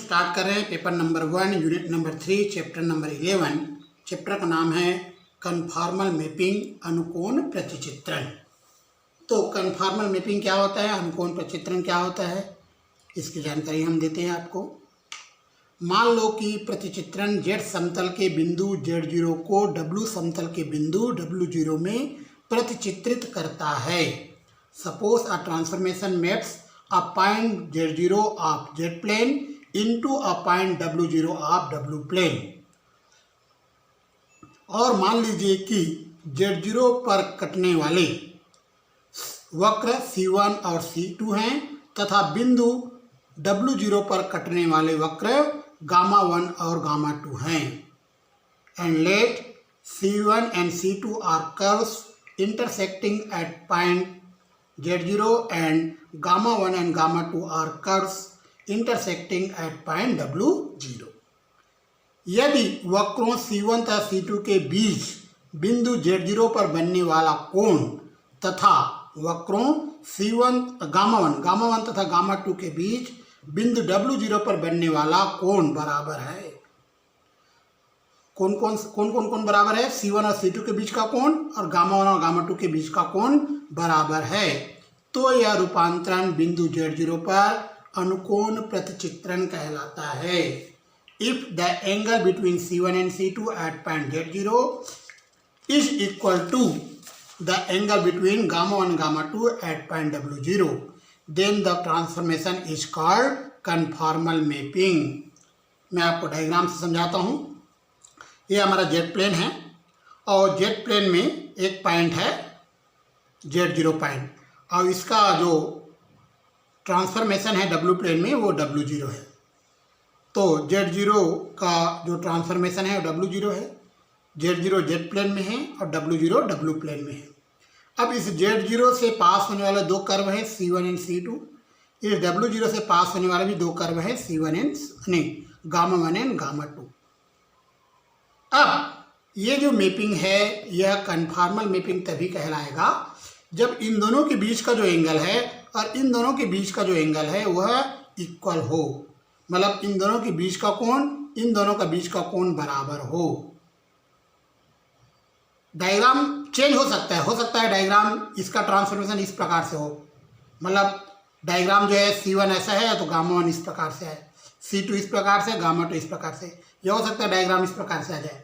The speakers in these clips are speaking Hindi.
स्टार्ट कर रहे हैं paper number 1 unit number 3 chapter number 11। Chapter का नाम है कन्फॉर्मल मैपिंग अनुकोण प्रतिचित्रण। तो कन्फॉर्मल मैपिंग क्या होता है, अनुकोण प्रतिचित्रण क्या होता है, इसकी जानकारी हम देते हैं आपको। मान लो कि प्रतिचित्रण z समतल के बिंदु z0 को w समतल के बिंदु w0 में प्रतिचित्रित करता है। Suppose a transformation maps a point z0 of z plane into a point w0 of w plane। और मान लीजिए कि z0 पर कटने वाले वक्र c1 और c2 हैं तथा बिंदु w0 पर कटने वाले वक्र γ1 और γ2 हैं। And let c1 and c2 are curves intersecting at point z0 and γ1 and γ2 are curves intersecting at point w0। यदि वक्रों c1 तथा c2 के बीच बिंदु z0 पर बनने वाला कोण तथा वक्रों γ1 तथा γ2 के बीच बिंदु w0 पर बनने वाला कोण बराबर है। कौन बराबर है, c1 और c2 के बीच का कोण और γ1 और γ2 के बीच का कोण बराबर है, तो यह रूपांतरण बिंदु z0 पर अनुकोण प्रतिचित्रण कहलाता है। If the angle between c1 and c2 at point z0 is equal to the angle between γ1 and γ2 at point w0, then the transformation is called conformal mapping। मैं आपको डायग्राम से समझाता हूँ। ये हमारा जेड प्लेन है और जेड प्लेन में एक पॉइंट है z0 पॉइंट, और इसका जो ट्रांसफॉर्मेशन है डब्ल्यू प्लेन में वो w0 है। तो z0 का जो ट्रांसफॉर्मेशन है वो w0 है, z0 जेड प्लेन में है और w0 w प्लेन में है। अब इस z0 से पास होने वाले दो कर्व है c1 एंड c2, इस w0 से पास होने वाले भी दो कर्व है c1 एंड γ1 एंड γ2। अब ये जो मैपिंग है यह कन्फॉर्मल मैपिंग तभी कहलाएगा जब इन दोनों के बीच का जो एंगल है और इन दोनों के बीच का जो एंगल है वह इक्वल हो, मतलब इन दोनों के बीच का कोण इन दोनों का बीच का कोण बराबर हो। डायग्राम चेंज हो सकता है डायग्राम इसका ट्रांसफॉर्मेशन इस प्रकार से हो, मतलब डायग्राम जो है c1 ऐसा है तो γ1 इस प्रकार से है, c2 इस प्रकार से, γ2 इस प्रकार से। यह हो सकता है डायग्राम इस प्रकार से आ जाए,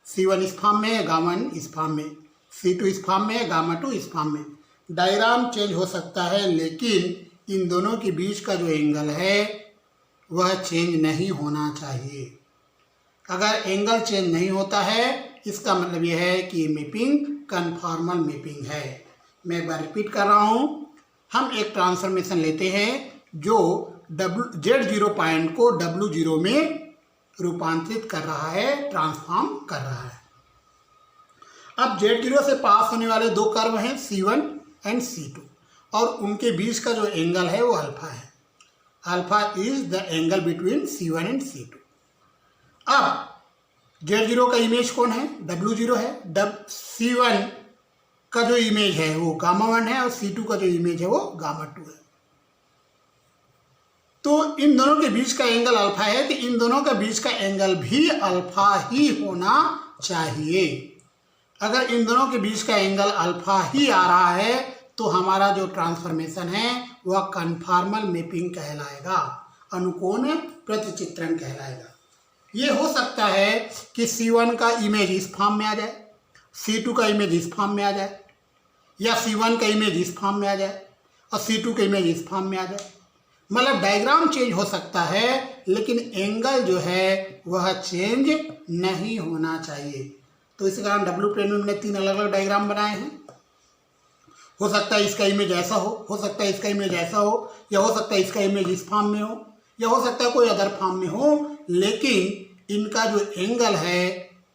c1 इस फॉर्म में है, γ1 इस फॉर्म में, c2 इस फॉर्म में है, γ2 इस फॉर्म में। डायग्राम चेंज हो सकता है लेकिन इन दोनों के बीच का जो एंगल है वह चेंज नहीं होना चाहिए। अगर एंगल चेंज नहीं होता है इसका मतलब यह है कि मैपिंग कन्फॉर्मल मैपिंग है। मैं एक बार रिपीट कर रहा हूँ। हम एक ट्रांसफॉर्मेशन लेते हैं जो z0 पॉइंट को w0 में रूपांतरित कर रहा है, ट्रांसफॉर्म कर रहा है। अब z0 से पास होने वाले दो कर्व हैं c1 एंड c2 और उनके बीच का जो एंगल है वो अल्फा है। Alpha is the angle between c1 and c2। अब z0 का इमेज कौन है, w0 है। c1 का जो इमेज है वो γ1 है और c2 का जो इमेज है वो γ2 है। तो इन दोनों के बीच का एंगल अल्फा है, तो इन दोनों के बीच का एंगल भी अल्फा ही होना चाहिए। अगर इन दोनों के बीच का एंगल अल्फा ही आ रहा है तो हमारा जो ट्रांसफॉर्मेशन है वह कन्फॉर्मल मैपिंग कहलाएगा, अनुकोण प्रतिचित्रण कहलाएगा। ये हो सकता है कि c1 का इमेज इस फॉर्म में आ जाए, c2 का इमेज इस फॉर्म में आ जाए, या c1 का इमेज इस फॉर्म में आ जाए और c2 का इमेज इस फॉर्म में आ जाए। मतलब डायग्राम चेंज हो सकता है लेकिन एंगल जो है वह चेंज नहीं होना चाहिए। तो इसी कारण डब्ल्यू प्लेन में मैंने तीन अलग अलग डायग्राम बनाए हैं। हो सकता है इसका इमेज ऐसा हो सकता है इसका इमेज ऐसा हो, या हो सकता है इसका इमेज इस फॉर्म में हो, या हो सकता है कोई अदर फॉर्म में हो, लेकिन इनका जो एंगल है,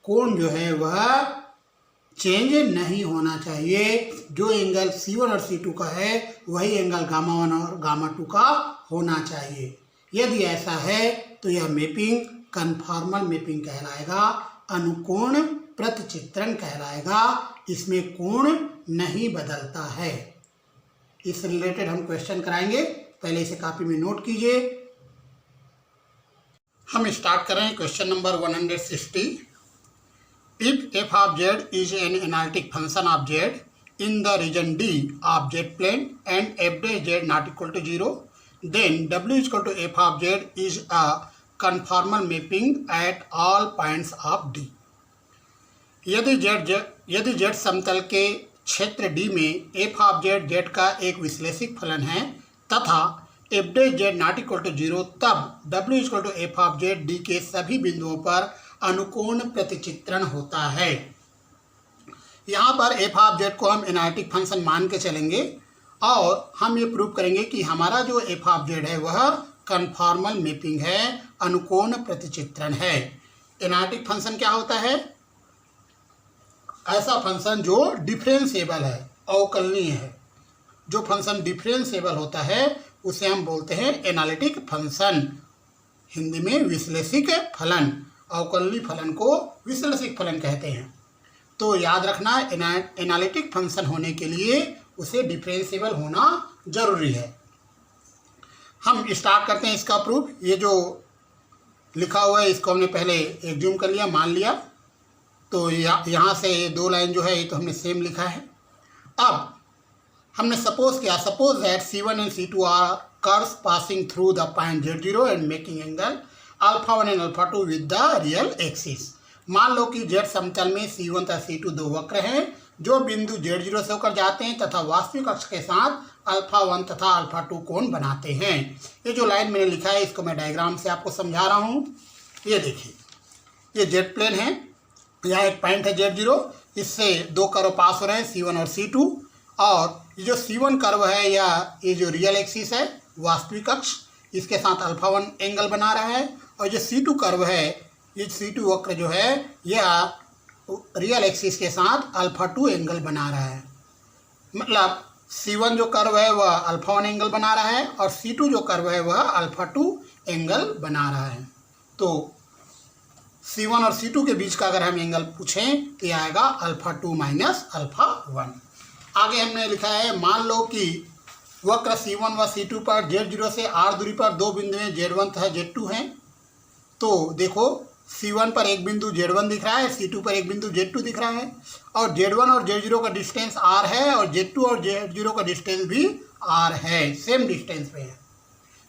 कोण जो है वह चेंज नहीं होना चाहिए। जो एंगल c1 और c2 का है वही एंगल γ1 और γ2 का होना चाहिए। यदि ऐसा है तो यह मैपिंग कन्फॉर्मल मैपिंग कहलाएगा, अनुकोण प्रतिचित्रण कहलाएगा। इसमें कोण नहीं बदलता है। इस रिलेटेड हम क्वेश्चन कराएंगे, पहले इसे कॉपी में नोट कीजिए। हम स्टार्ट कर रहे हैं question number 160। If F of Z is an analytic function of Z in the region D of Z plane and F dash Z not equal to 0, then W is equal to F of Z is a conformal mapping at all points of D. यदि जेड समतल के क्षेत्र डी में एफ ऑफ जेड जेड का एक विश्लेषिक फलन है तथा F dash Z not equal to 0, तब W equal to F of Z D के सभी बिंदुओं पर अनुकोण प्रतिचित्रण होता है। यहाँ पर एफ ऑफ जेड को हम एनालिटिक फंक्शन मान के चलेंगे और हम ये प्रूव करेंगे कि हमारा जो एफ ऑफ जेड है वह कन्फॉर्मल मैपिंग है, अनुकोण प्रतिचित्रण है। एनालिटिक फंक्शन क्या होता है? ऐसा फंक्शन जो डिफरेंशिएबल है, अवकलनीय है। जो फंक्शन डिफरेंशिएबल होता है उसे हम बोलते हैं एनालिटिक फंक्शन, हिंदी में विश्लेषिक फलन। अवकलनीय फलन को विश्लेषिक फलन कहते हैं। तो याद रखना, एनालिटिक फंक्शन होने के लिए उसे डिफरेंशिएबल होना जरूरी है। हम स्टार्ट करते हैं इसका प्रूफ। ये जो लिखा हुआ है इसको हमने पहले एग्ज्यूम कर लिया, मान लिया। तो यहाँ से ये दो लाइन जो है ये तो हमने सेम लिखा है। अब हमने सपोज किया, suppose that C1 and C2 are curves passing through the point Z0 and making angle α1 and α2 with the real axis. मान लो कि Z समतल में C1 तथा C2 दो वक्र हैं जो बिंदु Z0 से होकर जाते हैं तथा वास्तविक अक्ष के साथ α1 तथा α2 कोण बनाते हैं। ये जो लाइन मैंने लिखा है इसको मैं डायग्राम से आपको समझा रहा हूँ। ये देखिए, ये जेड प्लेन है, यहाँ एक पॉइंट है Z0, इससे दो कर्व पास हो रहे हैं C1 और C2, और ये जो C1 कर्व है या ये जो रियल एक्सिस है वास्तविक अक्ष, इसके साथ α1 एंगल बना रहा है, और जो C2 कर्व है, ये C2 वक्र जो है यह रियल एक्सिस के साथ α2 एंगल बना रहा है। मतलब C1 जो कर्व है वह α1 एंगल बना रहा है और C2 जो कर्व है वह α2 एंगल बना रहा है। तो C1 और C2 के बीच का अगर हम एंगल पूछें तो यह आएगा α2 माइनस α1। आगे हमने लिखा है, मान लो कि वक्र C1 व C2 पर Z0 से R दूरी पर दो बिंदुएं Z1 तथा Z2 हैं। तो देखो, C1 पर एक बिंदु Z1 दिख रहा है, C2 पर एक बिंदु Z2 दिख रहा है, और Z1 और Z0 का डिस्टेंस R है और Z2 और Z0 का डिस्टेंस भी R है, सेम डिस्टेंस पे है।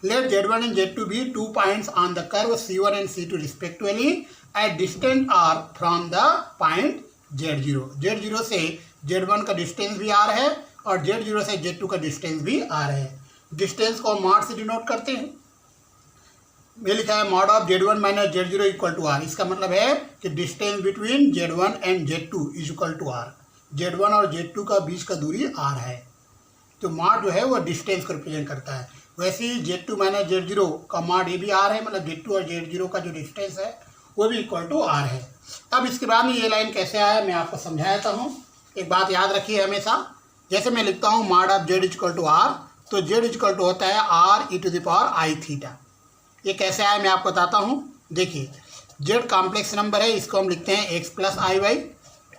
Let Z1 and Z2 be 2 points on the curve C1 and C2 respectively at distance R from the point Z0। Z0 से Z1 का डिस्टेंस भी R है और Z0 से Z2 का डिस्टेंस भी R है। डिस्टेंस को मॉड से डिनोट करते हैं। ये लिखा है mod of Z1 minus Z0 equal to R। इसका मतलब है कि distance between Z1 and Z2 is equal to R। Z1 और Z2 का बीच का दूरी R है। तो मॉड जो है वो डिस्टेंस को रिप्रेजेंट करता है। वैसे ही Z2 माइनस Z0 का मॉड ये भी R है, मतलब Z2 और Z0 का जो डिस्टेंस है वो भी इक्वल टू R है। अब इसके बाद में ये लाइन कैसे आया मैं आपको समझा देता हूँ। एक बात याद रखिए हमेशा, जैसे मैं लिखता हूँ mod of Z equal to R, तो Z इक्वल टू होता है R e⁻⁴ ये कैसे आया मैं आपको बताता हूँ। देखिए, Z कॉम्प्लेक्स नंबर है, इसको हम लिखते हैं x प्लस आई वाई।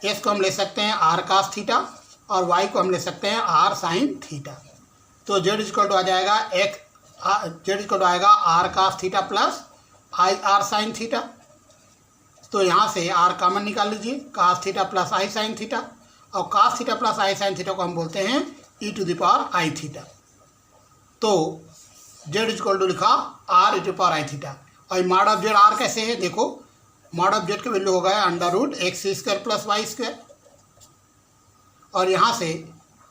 एस को हम ले सकते हैं R cos थीटा और y को हम ले सकते हैं R sin थीटा। तो Z इक्वल टू आ जाएगा Z इक्वल टू आएगा R cos थीटा प्लस आई R sin थीटा। तो यहाँ से R कॉमन निकाल लीजिए, cos थीटा प्लस आई sin थीटा, और cos थीटा प्लस आई sin थीटा को हम बोलते हैं e⁻⁴ तो Z इक्वल टू लिखा R e⁻⁴ और मॉड ऑफ Z R कैसे है? देखो, मॉड ऑफ Z की वैल्यू होगा √x² प्लस y², और यहाँ से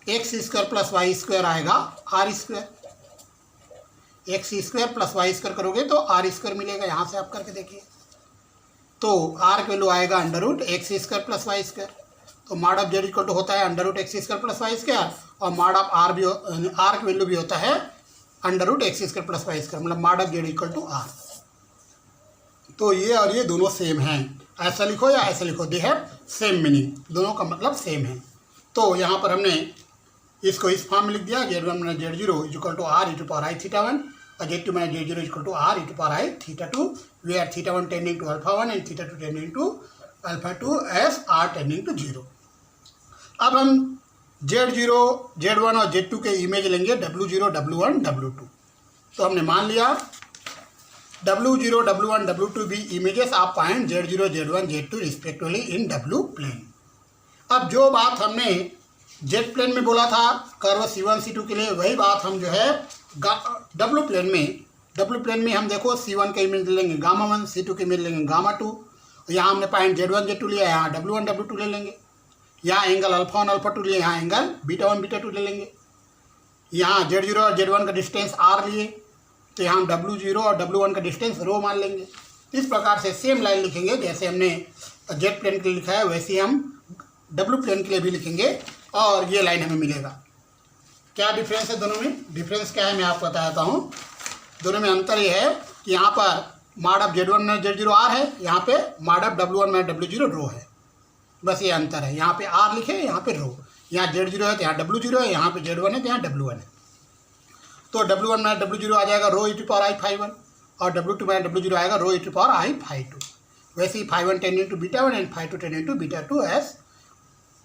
x² प्लस y² आएगा R²। x² प्लस y² करोगे तो R² मिलेगा। यहाँ से आप करके देखिए, तो R की वैल्यू आएगा √x² प्लस y²। तो mod of Z equal to होता है √x² प्लस y², और मॉड ऑफ R भी R की वैल्यू भी होता है √x² प्लस y², मतलब mod of Z equal to R। तो ये और ये दोनों सेम हैं, ऐसा लिखो या ऐसा लिखो, दे हैव सेम मीनिंग, दोनों का मतलब सेम है। तो यहाँ पर हमने इसको इस फॉर्म में लिख दिया, Z1 minus Z0 equal to R e⁻⁴ और Z2 minus Z0 equal to R e⁻⁴ where θ1 tending to α1 and θ2 tending to α2 as R tending to 0। अब हम Z0, Z1 और Z2 के इमेज लेंगे W0, W1, W2। तो हमने मान लिया W0, W1, W2 be images of point Z0, Z1, Z2 respectively in W plane। अब जो बात हमने Z प्लेन में बोला था कर्व C1 C2 के लिए, वही बात हम जो है W प्लेन में हम देखो C1 के इमेज ले लेंगे गामा 1, C2 के इमेज लेंगे गामा 2। यहाँ हमने पॉइंट Z1 Z2 लिया, यहाँ W1 W2 ले लेंगे। यहाँ एंगल अल्फा 1 अल्फा 2 लिए, यहाँ एंगल बीटा 1 बीटा 2 ले लेंगे। यहाँ Z0 और Z1 का डिस्टेंस R लिए, तो यहाँ हम W0 और W1 का डिस्टेंस रो मान लेंगे। इस प्रकार से सेम लाइन लिखेंगे जैसे हमने Z प्लेन के लिए लिखा है, वैसे हम W प्लेन के लिए भी लिखेंगे और ये लाइन हमें मिलेगा। क्या डिफरेंस है दोनों में? डिफरेंस क्या है मैं आपको बताता हूँ। दोनों में अंतर ये है कि यहाँ पर मॉड ऑफ Z1 में Z0 R है, यहाँ पे मॉड ऑफ W1 में W0 रो है। बस ये अंतर है, यहाँ पे R लिखे, यहाँ पे रो। यहाँ Z0 है तो यहाँ W0 है, यहाँ पे Z1 है तो यहाँ W1 है। तो W1 में W0 आ जाएगा rho e to power i phi 1 और W2 में W0 आएगा rho e to power i phi 2। वैसे ही phi 1 tending to beta 1 and phi 2 tending to beta 2 as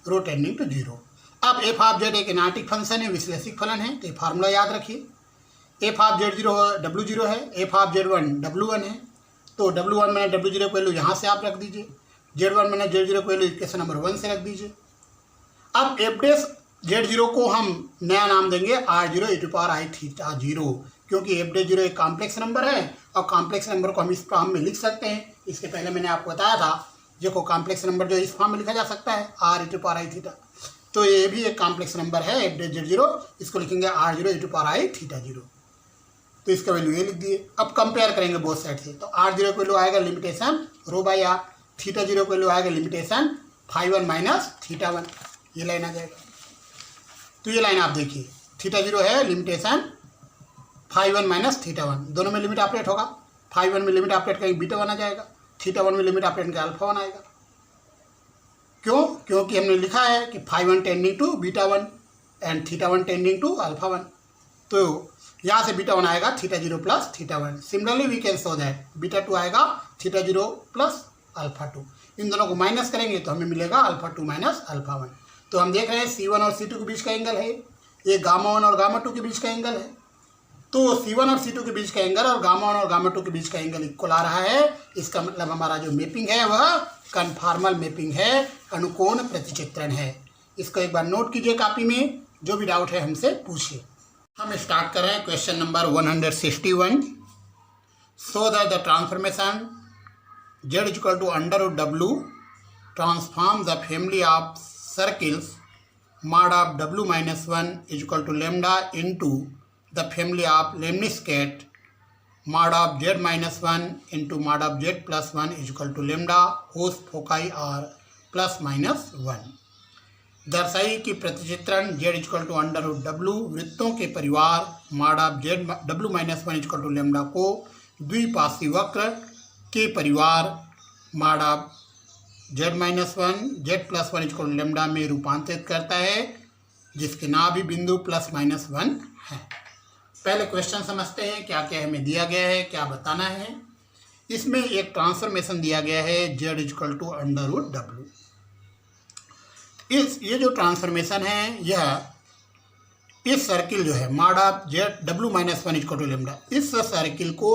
rho tending to 0। अब एफ ऑफ जेड एक एनालिटिक फंक्शन है, विश्लेषिक फलन है, तो ये फार्मूला याद रखिए। एफ ऑफ Z0 W0 है, एफ ऑफ Z1 W1 है, तो W1 में W0 को वैल्यू यहाँ से आप रख दीजिए, Z1 में Z0 को वैल्यू इक्वेशन नंबर 1 से रख दीजिए। अब एफ डैश Z0 को हम नया नाम देंगे R0 e to power i theta 0, क्योंकि एफ डैश 0 एक कॉम्प्लेक्स नंबर है और कॉम्प्लेक्स नंबर को हम इस फॉर्म में लिख सकते हैं। इसके पहले मैंने आपको बताया था देखो कॉम्प्लेक्स नंबर जो इस फॉर्म में लिखा जा सकता है R e to power i theta, तो ये भी एक कॉम्प्लेक्स नंबर है एफ डैश Z0, इसको लिखेंगे R0 e to power i theta 0, तो इसका वैल्यू ये लिख दिए। अब कंपेयर करेंगे बोथ साइड से, तो R0 को वैल्यू आएगा limitation rho by R, theta 0 को वैल्यू आएगा लिमिटेशन phi 1 माइनस थीटा 1, ये लाइन आ जाएगा। तो ये लाइन आप देखिए, थीटा 0 है लिमिटेशन phi 1 माइनस थीटा 1, दोनों में लिमिट ऑपरेट होगा। phi 1 में लिमिट ऑपरेट करेंगे बीटा 1 आ जाएगा, थीटा 1 में लिमिट ऑपरेट करेंगे अल्फा 1 आएगा। क्यों? क्योंकि हमने लिखा है कि phi 1 tending to beta 1 and theta 1 tending to alpha 1, तो यहाँ से बीटा 1 आएगा theta 0 plus theta 1। Similarly we can show that beta 2 आएगा थीटा 0 प्लस अल्फा 2, इन दोनों को माइनस करेंगे तो हमें मिलेगा अल्फा 2 माइनस अल्फा 1। तो हम देख रहे हैं C1 और C2 के बीच का एंगल है, ये गामा 1 और गामा 2 के बीच का एंगल है। तो C1 और C2 के बीच का एंगल और गामा 1 और गामा 2 के बीच का एंगल इक्वल आ रहा है। इसका मतलब हमारा जो मैपिंग है वह कन्फॉर्मल मैपिंग है, अनुकोण प्रतिचित्रण है। इसको एक बार नोट कीजिए कॉपी में, जो भी डाउट है हमसे पूछिए। हम स्टार्ट कर रहे हैं question number 161। So that the transformation Z equal to under root W transform the family of circles mod of W minus 1 is equal to lambda into the family of lemniscate mod of Z minus 1 into mod of Z plus 1 is equal to lambda whose foci are plus minus 1। दर्शाई कि प्रतिचित्रण Z equal to under root W वृत्तों के परिवार mod of Z W minus 1 equal to lambda को द्विपाशी वक्र के परिवार mod of Z minus 1 Z plus 1 equal lambda में रूपांतरित करता है, जिसके नाभि बिंदु प्लस माइनस 1 है। पहले क्वेश्चन समझते हैं क्या क्या हमें दिया गया है, क्या बताना है। इसमें एक ट्रांसफॉर्मेशन दिया गया है Z equal to under root W। ये जो ट्रांसफॉर्मेशन है यह इस सर्किल जो है mod of Z W minus 1 equal to lambda, इस सर्किल को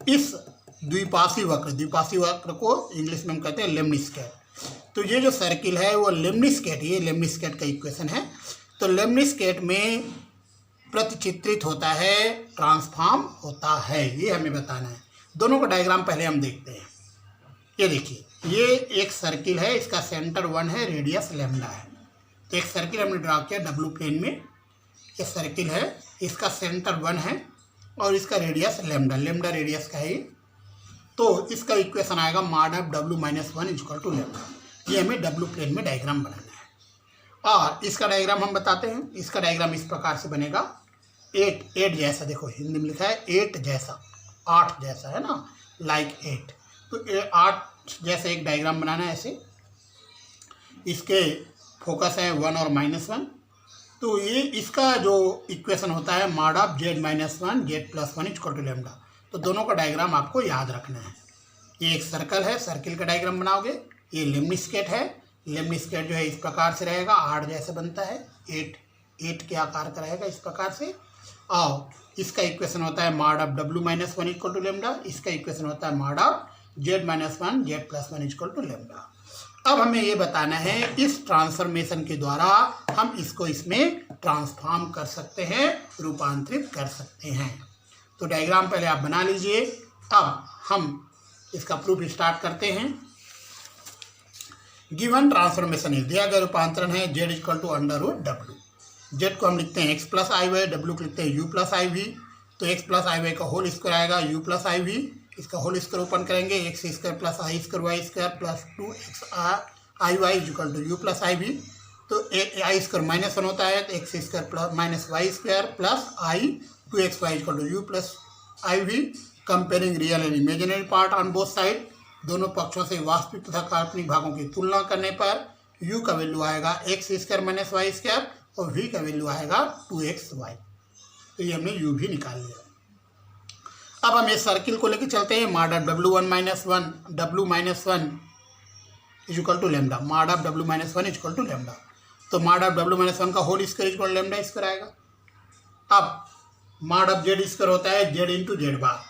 इस द्विपाशी वक्र को इंग्लिश में हम कहते हैं लेमनिस्केट। तो ये जो सर्किल है वो लेमनिस्केट, ये लेमनिस्केट का इक्वेशन है। तो लेमनिस्केट में प्रतिचित्रित होता है, ट्रांसफॉर्म होता है, ये हमें बताना है। दोनों का डायग्राम पहले हम देखते हैं। ये देखिए, ये एक सर्किल है, इसका सेंटर 1 है, रेडियस लेमडा है। तो एक सर्किल हमने ड्रा किया W प्लेन में, ये सर्किल है, इसका सेंटर 1 है और इसका रेडियस लेमडा रेडियस का है। तो इसका इक्वेशन आएगा mod of W minus 1 equal to lambda. ये हमें W प्लेन में डायग्राम बनाना है और इसका डायग्राम हम बताते हैं। इसका डायग्राम इस प्रकार से बनेगा, 8 जैसा, देखो हिंदी में लिखा है 8 जैसा, 8 जैसा है ना, लाइक 8। तो 8 जैसा एक डायग्राम बनाना है ऐसे। इसके फोकस है 1 और -1। तो ये इसका जो इक्वेशन होता है mod of Z minus 1 Z plus 1 equal to lambda. तो दोनों का डायग्राम आपको याद रखना है। ये एक सर्कल है, सर्किल का डायग्राम बनाओगे। ये लेमनिस्केट है, लेमनिस्केट जो है इस प्रकार से रहेगा, 8 जैसे बनता है, 8 के आकार का रहेगा इस प्रकार से। और इसका इक्वेशन होता है mod of W minus one equal to lambda, इसका इक्वेशन होता है mod of Z minus one Z plus one equal to lambda. अब हमें ये बताना है इस ट्रांसफॉर्मेशन के द्वारा हम इसको इसमें ट्रांसफॉर्म कर सकते हैं, रूपांतरित कर सकते हैं। तो डायग्राम पहले आप बना लीजिए। अब हम इसका प्रूफ स्टार्ट करते हैं। गिवन ट्रांसफॉर्मेशन इज, दिया गया रूपांतरण है Z equal to under root W. Z को हम लिखते हैं एक्स प्लस आई वाई, डब्ल्यू को लिखते हैं यू प्लस आई वी। तो एक्स प्लस आई वाई का होल स्क्वायर आएगा यू प्लस आई वी, इसका होल स्क्वायर ओपन करेंगे X square plus I square Y square plus 2x I Y equal to U plus I V. तो आई स्क्वायर माइनस वन होता है तो x square plus minus Y square plus I 2x Y equal to U plus I V. Comparing real and imaginary part on both side, दोनों पक्षों से वास्तविक तथा काल्पनिक भागों की तुलना करने पर u का वैल्यू आएगा X square minus Y square और v का वैल्यू आएगा 2xy। तो ये हमने u भी निकाल लिया। अब हम इस सर्किल को लेकर चलते हैं। Mod of W one minus one W minus one equal to lambda, mod of W minus one equal to lambda. तो mod of W minus one का whole square equal lambda square आएगा। अब मॉड ऑफ जेड स्क्वायर होता है जेड इंटू जेड बार,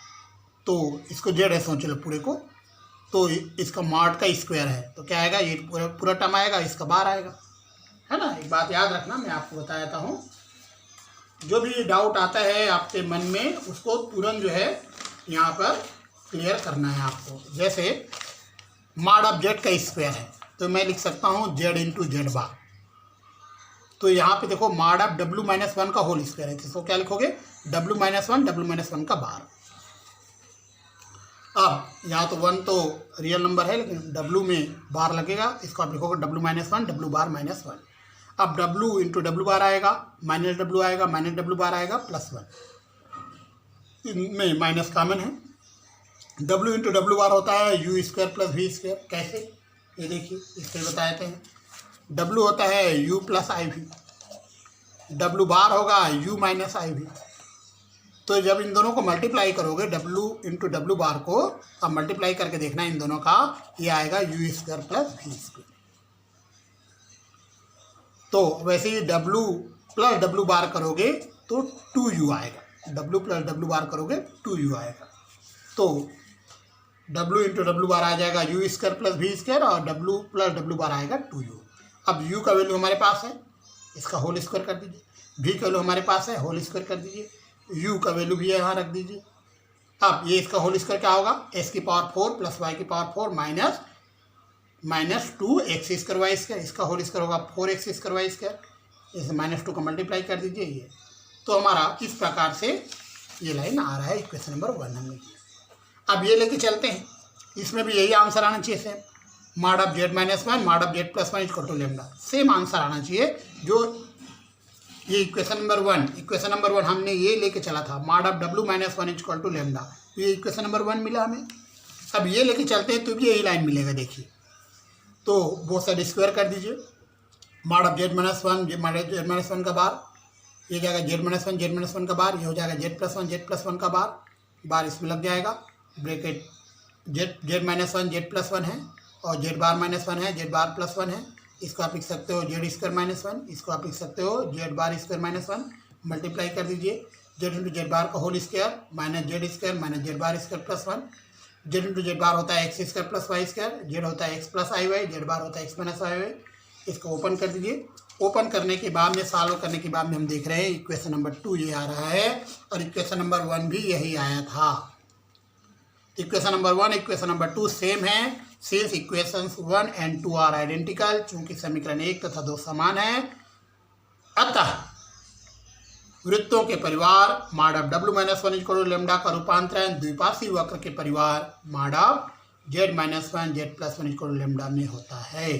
तो इसको जेड है सोच लो पूरे को, तो इसका मॉड का स्क्वायर है तो क्या आएगा, ये पूरा टर्म आएगा, इसका बार आएगा, है ना। एक बात याद रखना, मैं आपको बता देता हूँ, जो भी डाउट आता है आपके मन में उसको तुरंत जो है यहाँ पर क्लियर करना है आपको। जैसे मॉड ऑफ जेड का स्क्वायर है तो मैं लिख सकता हूँ जेड इंटू जेड बार। तो यहाँ पे देखो mod of W minus one का होल स्क्वायर है, तो इसको क्या लिखोगे डब्ल्यू माइनस वन का बार। अब यहाँ तो वन तो रियल नंबर है लेकिन डब्ल्यू में बार लगेगा, इसको आप लिखोगे W minus one W bar minus one. अब डब्ल्यू इंटू डब्ल्यू बार आएगा, माइनस डब्ल्यू आएगा, माइनस डब्ल्यू बार आएगा प्लस वन, इनमें माइनस कॉमन है। डब्ल्यू इंटू डब्ल्यू बार होता है U square plus V square. कैसे, ये देखिए इससे बता देते हैं। डब्ल्यू होता है U plus I V, W bar होगा यू माइनस आई वी। तो जब इन दोनों को मल्टीप्लाई करोगे डब्ल्यू इंटू डब्ल्यू बार को, अब मल्टीप्लाई करके देखना इन दोनों का, ये आएगा U square plus V square. तो वैसे ही डब्ल्यू प्लस डब्ल्यू बार करोगे तो 2u आएगा, डब्ल्यू प्लस डब्ल्यू बार करोगे 2u आएगा। तो डब्ल्यू इंटू डब्ल्यू बार आ जाएगा U square plus V square और डब्ल्यू प्लस डब्ल्यू बार आएगा 2u। अब u का वैल्यू हमारे पास है, इसका होल स्क्वायर कर दीजिए, v का वैल्यू हमारे पास है, होल स्क्वायर कर दीजिए, u का वैल्यू भी यहाँ रख दीजिए। अब ये इसका होल स्क्वायर क्या होगा, s की पावर 4 प्लस y की power 4 minus 2x square Y square, इसका होल स्क्वायर होगा 4x स्क्वायर वाई स्क्वायर, इसे माइनस 2 का मल्टीप्लाई कर दीजिए ये। तो हमारा इस प्रकार से ये लाइन आ रहा है, इक्वेशन नंबर 1 हमने किया। अब ये लेके चलते हैं, इसमें भी यही आंसर आना चाहिए same, mod of Z minus one mod of Z plus one equal to lambda, same answer आना चाहिए। जो ये इक्वेशन नंबर वन हमने ये लेके चला था, mod of W minus one equal to lambda, तो ये इक्वेशन नंबर 1 मिला हमें। अब ये लेके चलते हैं तो भी यही लाइन मिलेगा, देखिए। तो वो साइड स्क्वायर कर दीजिए, mod of Z minus one का बार, ये जाएगा जेड माइनस वन का बार, ये हो जाएगा जेड प्लस वन का बार इसमें लग जाएगा, bracket Z minus one Z plus one है और जेड बार माइनस वन है, जेड बार प्लस वन है, इसको आप लिख सकते हो जेड स्क्वायर माइनस वन, इसको आप लिख सकते हो Z bar square minus one, multiply कर दीजिए जेड इंटू जेड बार का whole square minus Z bar square plus one, Z into Z bar होता है x square plus Y square, Z होता है एक्स प्लस आई वाई, जेड बार होता है एक्स माइनस आई वाई। इसको ओपन कर दीजिए, ओपन करने के बाद में सॉल्व करने के बाद में हम देख रहे हैं इक्वेशन नंबर 2 ये आ रहा है और इक्वेशन नंबर 1 भी यही आया था। Equation number 1 equation number 2 same है, since equations 1 and 2 are identical, चूंकि समीकरण 1 तथा 2 समान है, अतः वृत्तों के परिवार mod of W minus one equal to lambda का रूपांतरण द्विपार्श्वी वक्र के परिवार mod of Z minus one Z plus one equal to lambda में होता है।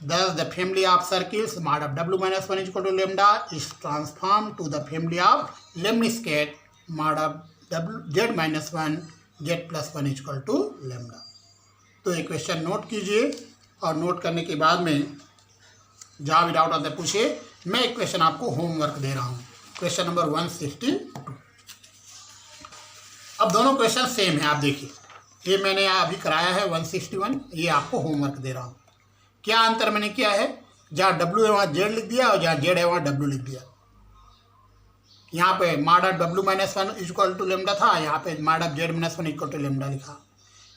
Thus, the family of circles mod of w minus 1 is equal to lambda is transformed to the family of lemniscate mod of z minus 1 z plus 1 is equal to lambda। तो ये क्वेश्चन नोट कीजिए और नोट करने के बाद में जहाँ भी डाउट आता है पूछिए। मैं एक क्वेश्चन आपको होमवर्क दे रहा हूँ, क्वेश्चन नंबर 162। अब दोनों क्वेश्चन सेम है, आप देखिए, ये मैंने अभी कराया है 161, ये आपको होमवर्क दे रहा हूँ। क्या अंतर मैंने किया है, जहाँ W है वहाँ Z लिख दिया और जहाँ Z है वहाँ W लिख दिया। यहाँ पे mod of W minus one equal to lambda था, यहाँ पे mod of Z minus one equal to lambda लिखा।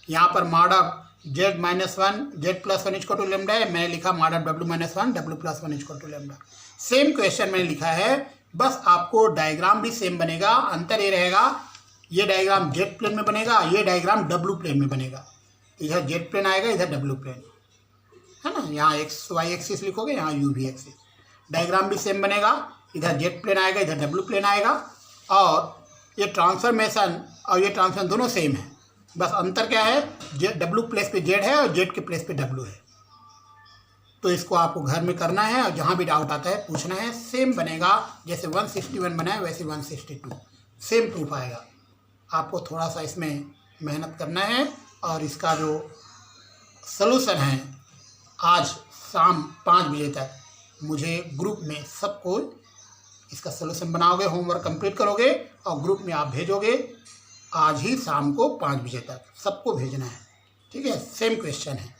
यहाँ पर mod of Z minus one Z plus one equal to lambda है, मैं लिखा mod of W minus one W plus one equal to lambda. Same question मैंने लिखा है, बस आपको डायग्राम भी सेम बनेगा। अंतर ये रहेगा, ये डायग्राम जेड प्लेन में बनेगा, ये डायग्राम डब्ल्यू प्लेन में बनेगा। इधर जेड प्लेन आएगा, इधर डब्ल्यू प्लेन, है ना। यहाँ एक्स वाई एक्सिस लिखोगे, यहाँ यू भी एक्सिस। डायग्राम भी सेम बनेगा, इधर जेड प्लेन आएगा, इधर डब्ल्यू प्लेन आएगा। और ये ट्रांसफॉर्मेशन और ये ट्रांसफॉर्मेशन दोनों सेम है, बस अंतर क्या है, डब्ल्यू प्लेस पे जेड है और जेड के प्लेस पे डब्ल्यू है। तो इसको आपको घर में करना है और जहाँ भी डाउट आता है पूछना है। सेम बनेगा, जैसे 161 बना है वैसे 162 सेम प्रूफ आएगा। आपको थोड़ा सा इसमें मेहनत करना है और इसका जो सलूशन है आज शाम 5 बजे तक मुझे ग्रुप में सबको इसका सलूशन बनाओगे, होमवर्क कंप्लीट करोगे और ग्रुप में आप भेजोगे। आज ही शाम को 5 बजे तक सबको भेजना है, ठीक है। सेम क्वेश्चन है।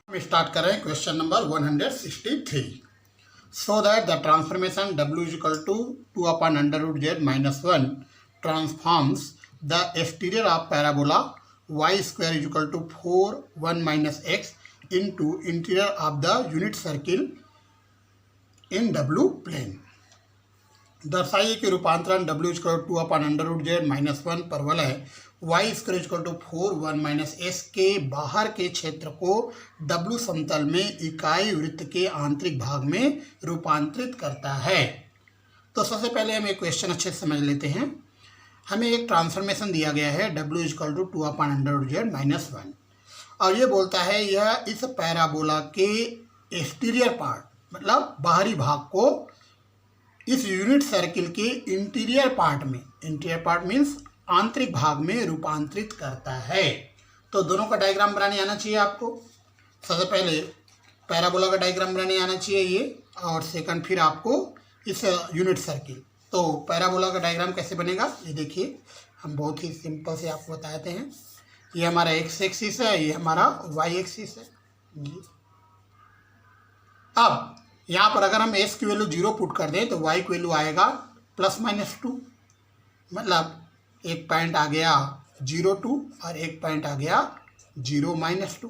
हम स्टार्ट कर रहे हैं question number 163। So that the transformation W is equal to 2 upon under root Z minus 1 transforms the exterior of parabola y square is equal to 4 1 minus X into interior of the unit circle in W plane. दर्शाइए कि रूपांतरण W equal to upon under root Z minus 1 पर वलय y square equal to 4 1 minus S के बाहर के क्षेत्र को W समतल में इकाई वृत्त के आंतरिक भाग में रूपांतरित करता है। तो सबसे पहले हम एक क्वेश्चन अच्छे से समझ लेते हैं। हमें एक ट्रांसफॉर्मेशन दिया गया है W equal to 2 upon under root Z minus 1 और ये बोलता है यह इस पैराबोला के एक्सटीरियर पार्ट मतलब बाहरी भाग को इस यूनिट सर्किल के इंटीरियर पार्ट में, इंटीरियर पार्ट मीन्स आंतरिक भाग में रूपांतरित करता है। तो दोनों का डायग्राम बनाने आना चाहिए आपको। सबसे पहले पैराबोला का डायग्राम बनाने आना चाहिए ये, और सेकंड फिर आपको इस यूनिट सर्किल। तो पैराबोला का डायग्राम कैसे बनेगा ये देखिए, हम बहुत ही सिंपल से आपको बताते हैं। ये हमारा एक्स एक्सिस है, ये हमारा वाई एक्सिस है। अब यहाँ पर अगर हम एस की वैल्यू 0 पुट कर दें तो वाई की वैल्यू आएगा ±2, मतलब एक पॉइंट आ गया 0 2 और एक पॉइंट आ गया 0 -2।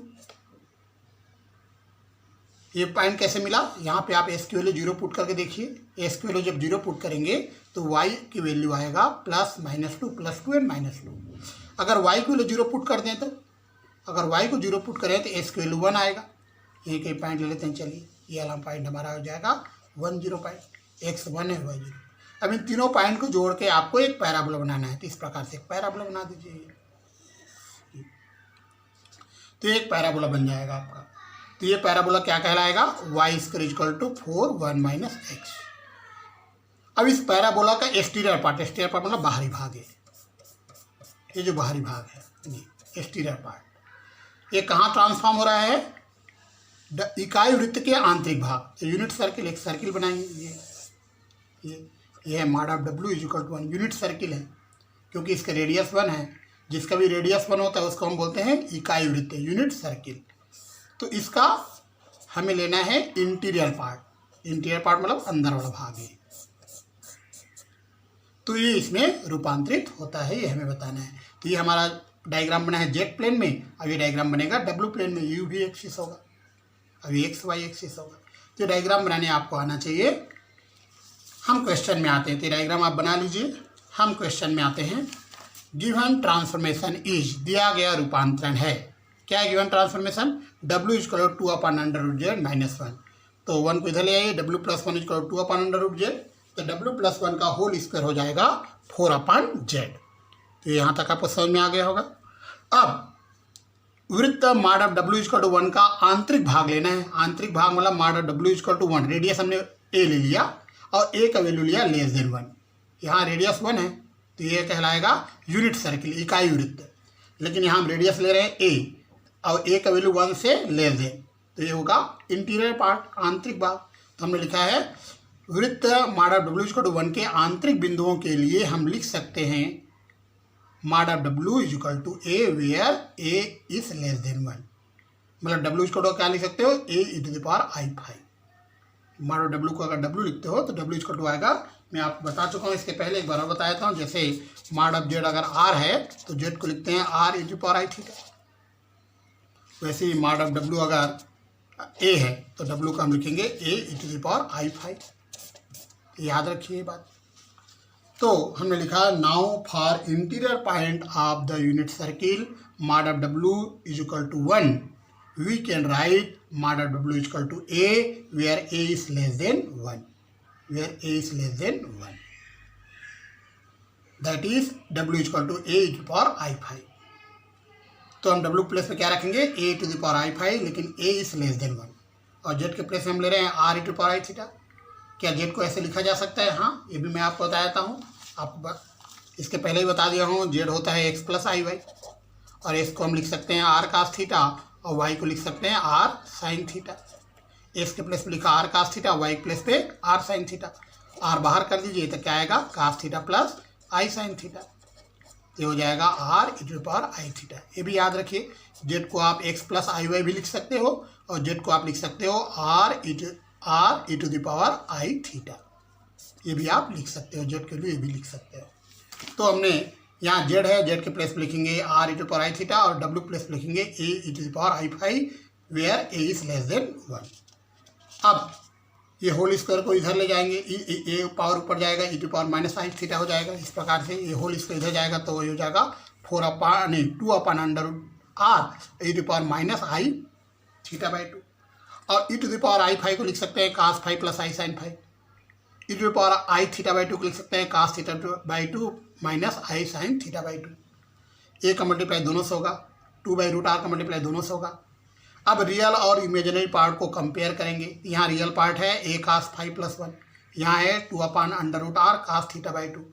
ये पॉइंट कैसे मिला, यहाँ पे आप एस की वैल्यू 0 पुट करके देखिए। एस की वैल्यू जब 0 पुट करेंगे तो वाई की वैल्यू आएगा +-2 +2 एंड -2। अगर वाई की वैल्यू 0 पुट कर दें तो, अगर वाई को 0 पुट करें तो एस की वैल्यू 1 आएगा। एक एक पॉइंट ले लेते हैं, चलिए ये वाला पॉइंट हमारा हो जाएगा 1 0 पॉइंट, एक्स 1 है y 0। अब इन तीनों पॉइंट को जोड़ के आपको एक पैराबोला बनाना है, तो इस प्रकार से एक पैराबोला बना दीजिए। तो एक पैराबोला बन जाएगा आपका। तो ये पैराबोला क्या कहलाएगा, y square equal to 4 1 minus X. अब इस पैराबोला का एक्सटीरियर पार्ट मतलब बाहरी भाग है, ये जो बाहरी भाग है एक्सटीरियर पार्ट, ये कहाँ ट्रांसफॉर्म हो रहा है, इकाई वृत्त के आंतरिक भाग। यूनिट सर्किल, एक सर्किल बनाएंगे, ये है mod of W is equal to 1, unit circle है क्योंकि इसका रेडियस 1 है। जिसका भी रेडियस 1 होता है उसको हम बोलते हैं इकाई वृत्त, यूनिट सर्किल। तो इसका हमें लेना है इंटीरियर पार्ट। इंटीरियर पार्ट मतलब अंदर वाला भाग है, तो ये इसमें रूपांतरित होता है, ये हमें बताना है। तो ये हमारा डायग्राम बना है जेड प्लेन में, अब ये डायग्राम बनेगा W प्लेन में, यू भी एक्सिस होगा, अभी एक्स वाई एक्सिस होगा। तो डायग्राम बनाने आपको आना चाहिए। हम क्वेश्चन में आते हैं, तो डायग्राम आप बना लीजिए। हम क्वेश्चन में आते हैं। गिवन ट्रांसफॉर्मेशन इज, दिया गया रूपांतरण है, क्या है given transformation, W equal to 2 upon under root Z minus 1। तो 1 को इधर ले आइए, W + 1 equal to 2 upon under root z, तो W + 1 का होल स्क्वायर हो जाएगा 4 अपॉन जेड। तो यहाँ तक आपको समझ में आ गया होगा। अब वृत्त mod of W equal to 1 का आंतरिक भाग लेना है। आंतरिक भाग मतलब mod of W equal to 1, radius हमने a ले लिया और a का वैल्यू लिया <1। यहाँ रेडियस 1 है तो ये कहलाएगा यूनिट सर्किल, इकाई वृत्त। लेकिन यहाँ हम रेडियस ले रहे हैं a और a का वैल्यू 1 से <, तो ये होगा इंटीरियर पार्ट, आंतरिक भाग। तो हमने लिखा है वृत्त mod of W equal to 1 के आंतरिक बिंदुओं के लिए हम लिख सकते हैं mod of W is equal to A where A is <1। मतलब W इक्वल टू क्या लिख सकते हो, A e⁵ माडो डब्ल्यू को अगर डब्ल्यू लिखते हो तो डब्ल्यू इक्वल टू आएगा, मैं आपको बता चुका हूँ इसके पहले, एक बार और बता देता हूँ। जैसे माड ऑफ जेड अगर आर है तो जेड को लिखते हैं r e to power I theta, वैसे ही माड ऑफ डब्ल्यू अगर ए है तो डब्ल्यू को हम लिखेंगे A E to the power I phi, याद रखिए ये बात। तो हमने लिखा now for interior point of the unit circle mod of w is equal to 1, we can write mod of w is equal to a where a is less than 1, where a is less than 1, that is w is equal to a to the power i5। तो हम w प्लेस में क्या रखेंगे a to the power i5, लेकिन a is less than 1, और z के प्लेस में हम ले रहे हैं r e to the power i theta. क्या z को ऐसे लिखा जा सकता है? हाँ, ये भी मैं आपको बता देता हूँ, आपको इसके पहले ही बता दिया हूँ। z होता है x प्लस आई वाई, और s को हम लिख सकते हैं r cos थीटा, और y को लिख सकते हैं r sin थीटा। s के प्लेस पे लिखा r cos थीटा, y के प्लेस पे r sin थीटा, r बाहर कर दीजिए तो क्या आएगा cos theta plus i sin theta, ये हो जाएगा r e to the power i theta. ये भी याद रखिए, z को आप x प्लस आई वाई भी लिख सकते हो, और z को आप लिख सकते हो r e to the power i theta, ये भी आप लिख सकते हो, z के लिए ये भी लिख सकते हो। तो हमने यहाँ z है, z के प्लेस पे लिखेंगे r e to power I theta, और w प्लेस पे लिखेंगे a e to the power I five where a is less than 1। अब ये होल स्क्वायर को इधर ले जाएंगे, ए पावर ऊपर जाएगा, e to power minus I theta हो जाएगा। इस प्रकार से ये होल स्क्वायर इधर जाएगा तो ये हो जाएगा 2 upon under r e to power minus I theta by 2, और e to the power I phi को लिख सकते हैं cos phi plus I sine phi, e to the power I theta by 2 को लिख सकते हैं cos theta by 2 minus I sine theta by 2। A का मल्टीप्लाई दोनों से होगा, 2 बाई रूट आर का मल्टीप्लाई दोनों से होगा। अब रियल और इमेजिनरी पार्ट को कंपेयर करेंगे। यहाँ रियल पार्ट है ए cos फाइव प्लस 1, यहाँ है 2 upon under root r cos theta by 2।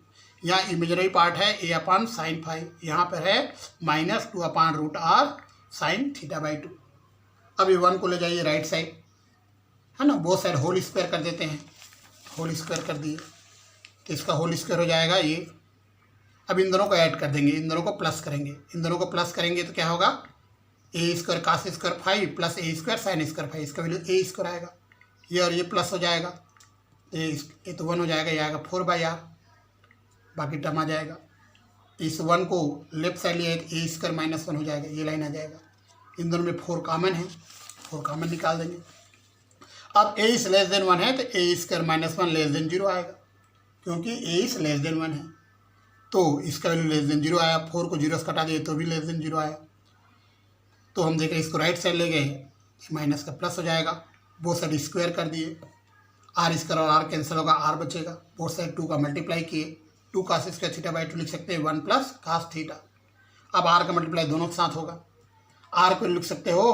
यहाँ इमेजिनरी पार्ट है ए अपान साइन फाइव, यहाँ पर है minus 2 upon root r sine theta by 2। अब ये 1 को ले जाइए राइट साइड, है ना, बोथ साइड होल स्क्वायर कर देते हैं, होल स्क्वायर कर दिए तो इसका होल स्क्वायर हो जाएगा ये। अब इन दोनों को ऐड कर देंगे, इन दोनों को प्लस करेंगे, इन दोनों को प्लस करेंगे तो क्या होगा A square cos square phi plus A square sine square phi, इसका वैल्यू ए स्क्वायर आएगा, ये और ये प्लस हो जाएगा, ये तो 1 हो जाएगा, ये आएगा 4 बाई आर, बाकी टर्म आ जाएगा। इस 1 को लेफ्ट साइड लिया तो ए स्क्वायर माइनस 1 हो जाएगा, ये लाइन आ जाएगा। इन दोनों में 4 कॉमन है, 4 कॉमन निकाल देंगे। अब ए इज लेस देन 1 है तो ए स्क्वायर माइनस 1 लेस देन 0 आएगा, क्योंकि ए इज लेस देन 1 है तो इसका वैल्यू लेस देन 0 आया। 4 को 0 से कटा दिए तो भी लेस देन 0 आया। तो हम देख रहे हैं इसको राइट साइड ले गए, माइनस का प्लस हो जाएगा, बोथ साइड स्क्वायर कर दिए, आर स्क्वायर और आर कैंसिल होगा, आर बचेगा, बोथ साइड 2 का मल्टीप्लाई किए, 2 cos स्क्वायर थीटा बाई 2 लिख सकते हैं 1 प्लस cos थीटा। अब आर का मल्टीप्लाई दोनों के साथ होगा, आर को लिख सकते हो